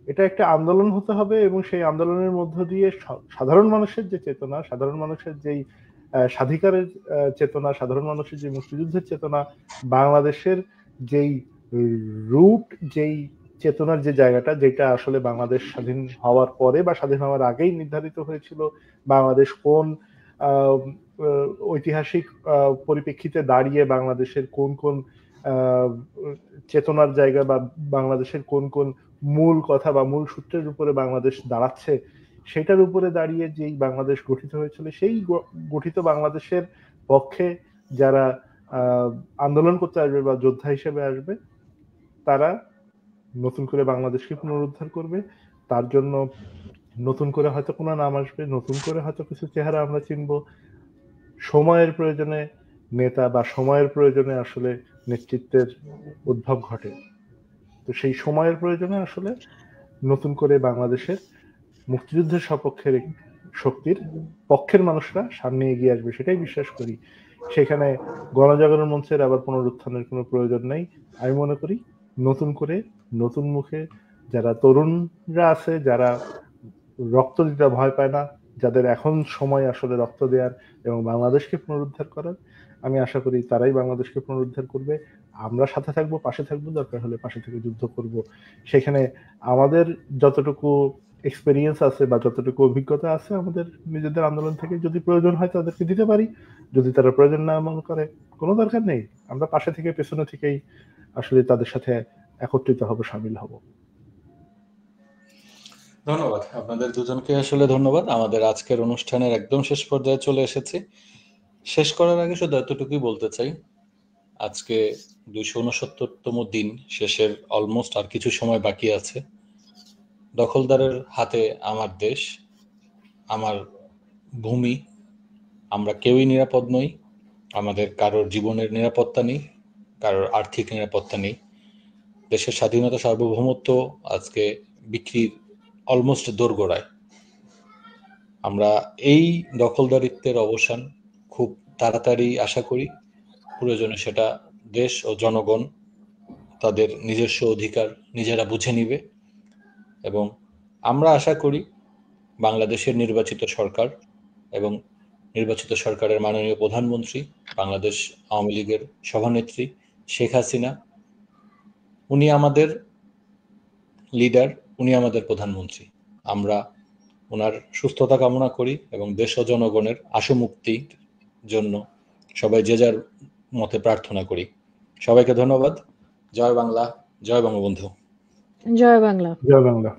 এটা একটা আন্দোলন হতে হবে এবং সেই আন্দোলনের মধ্য দিয়ে সাধারণ মানুষের যে চেতনা, সাধারণ মানুষের যেই স্বাধিকারের চেতনা, সাধারণ মানুষের যে মুক্তিযুদ্ধের চেতনা, বাংলাদেশের যেই রুট, যেই চেতনার যে জায়গাটা, যেটা আসলে বাংলাদেশ স্বাধীন হওয়ার পরে বা স্বাধীন হওয়ার আগেই নির্ধারিত হয়েছিল, বাংলাদেশ কোন ঐতিহাসিক পরিপ্রেক্ষিতে দাঁড়িয়ে বাংলাদেশের কোন কোন চেতনার জায়গা বা বাংলাদেশের কোন কোন মূল কথা বা মূল সূত্রের উপরে বাংলাদেশ দাঁড়াচ্ছে, সেটার উপরে দাঁড়িয়ে যেই বাংলাদেশ গঠিত হয়েছিল, সেই গঠিত বাংলাদেশের পক্ষে যারা আন্দোলন করতে আসবে বা যোদ্ধা হিসেবে আসবে, তারা নতুন করে বাংলাদেশকে পুনরুদ্ধার করবে। তার জন্য নতুন করে হয়তো কোনো নাম আসবে, নতুন করে হয়তো কিছু চেহারা আমরা চিনব। সময়ের প্রয়োজনে নেতা বা সময়ের প্রয়োজনে আসলে নেতৃত্বের উদ্ভব ঘটে। তো সেই সময়ের প্রয়োজনে আসলে নতুন করে বাংলাদেশের মুক্তিযুদ্ধের সপক্ষের শক্তির পক্ষের মানুষরা সামনে এগিয়ে আসবে, সেটাই বিশ্বাস করি। সেখানে গণজাগরণ মঞ্চের আবার পুনরুত্থানের কোনো প্রয়োজন নেই। আমি মনে করি নতুন করে, নতুন মুখে যারা তরুণরা আছে, যারা রক্ত দিতে ভয় পায় না, যাদের এখন সময় আসলে রক্ত দেওয়ার এবং বাংলাদেশকে পুনরুদ্ধার করার, আমি আশা করি তারাই বাংলাদেশকে পুনরুদ্ধার করবে। আমরা সাথে থাকবো, পাশে থাকবো, দরকার হলে পাশে থেকে যুদ্ধ করব। সেখানে আমাদের যতটুকু এক্সপেরিয়েন্স আছে বা যতটুকু অভিজ্ঞতা আছে আমাদের নিজেদের আন্দোলন থেকে, যদি প্রয়োজন হয় তাদেরকে দিতে পারি। যদি তারা প্রয়োজন না মনে করে, কোনো দরকার নেই, আমরা পাশে থেকে পেছনে থেকেই আসলে তাদের সাথে একত্রিত হব, সামিল হব। ধন্যবাদ আপনাদের দুজনকে, আসলে ধন্যবাদ। আমাদের আজকের অনুষ্ঠানের একদম শেষ পর্যায়ে চলে এসেছি। শেষ করার আগে শুধু এতটুকুই বলতে চাই, আজকে 269তম দিন শেষের অলমোস্ট আর কিছু সময় বাকি আছে। দখলদারের হাতে আমার দেশ, আমার ভূমি, আমরা কেউই নিরাপদ নই। আমাদের কারোর জীবনের নিরাপত্তা নেই, কারোর আর্থিক নিরাপত্তা নেই। দেশের স্বাধীনতা, সার্বভৌমত্ব আজকে বিক্রির অলমোস্ট দোরগোড়ায়। আমরা এই দখলদারিত্বের অবসান খুব তাড়াতাড়ি আশা করি। প্রয়োজনে সেটা দেশ ও জনগণ তাদের নিজস্ব অধিকার নিজেরা বুঝে নিবে। এবং আমরা আশা করি বাংলাদেশের নির্বাচিত সরকার এবং নির্বাচিত সরকারের মাননীয় প্রধানমন্ত্রী, বাংলাদেশ আওয়ামী লীগের সভানেত্রী শেখ হাসিনা, উনি আমাদের লিডার, উনি আমাদের প্রধানমন্ত্রী। আমরা ওনার সুস্থতা কামনা করি এবং দেশ ও জনগণের আশু মুক্তির জন্য সবাই যে যার মতে প্রার্থনা করি। সবাইকে ধন্যবাদ। জয় বাংলা, জয় বঙ্গবন্ধু। জয় বাংলা। জয় বাংলা।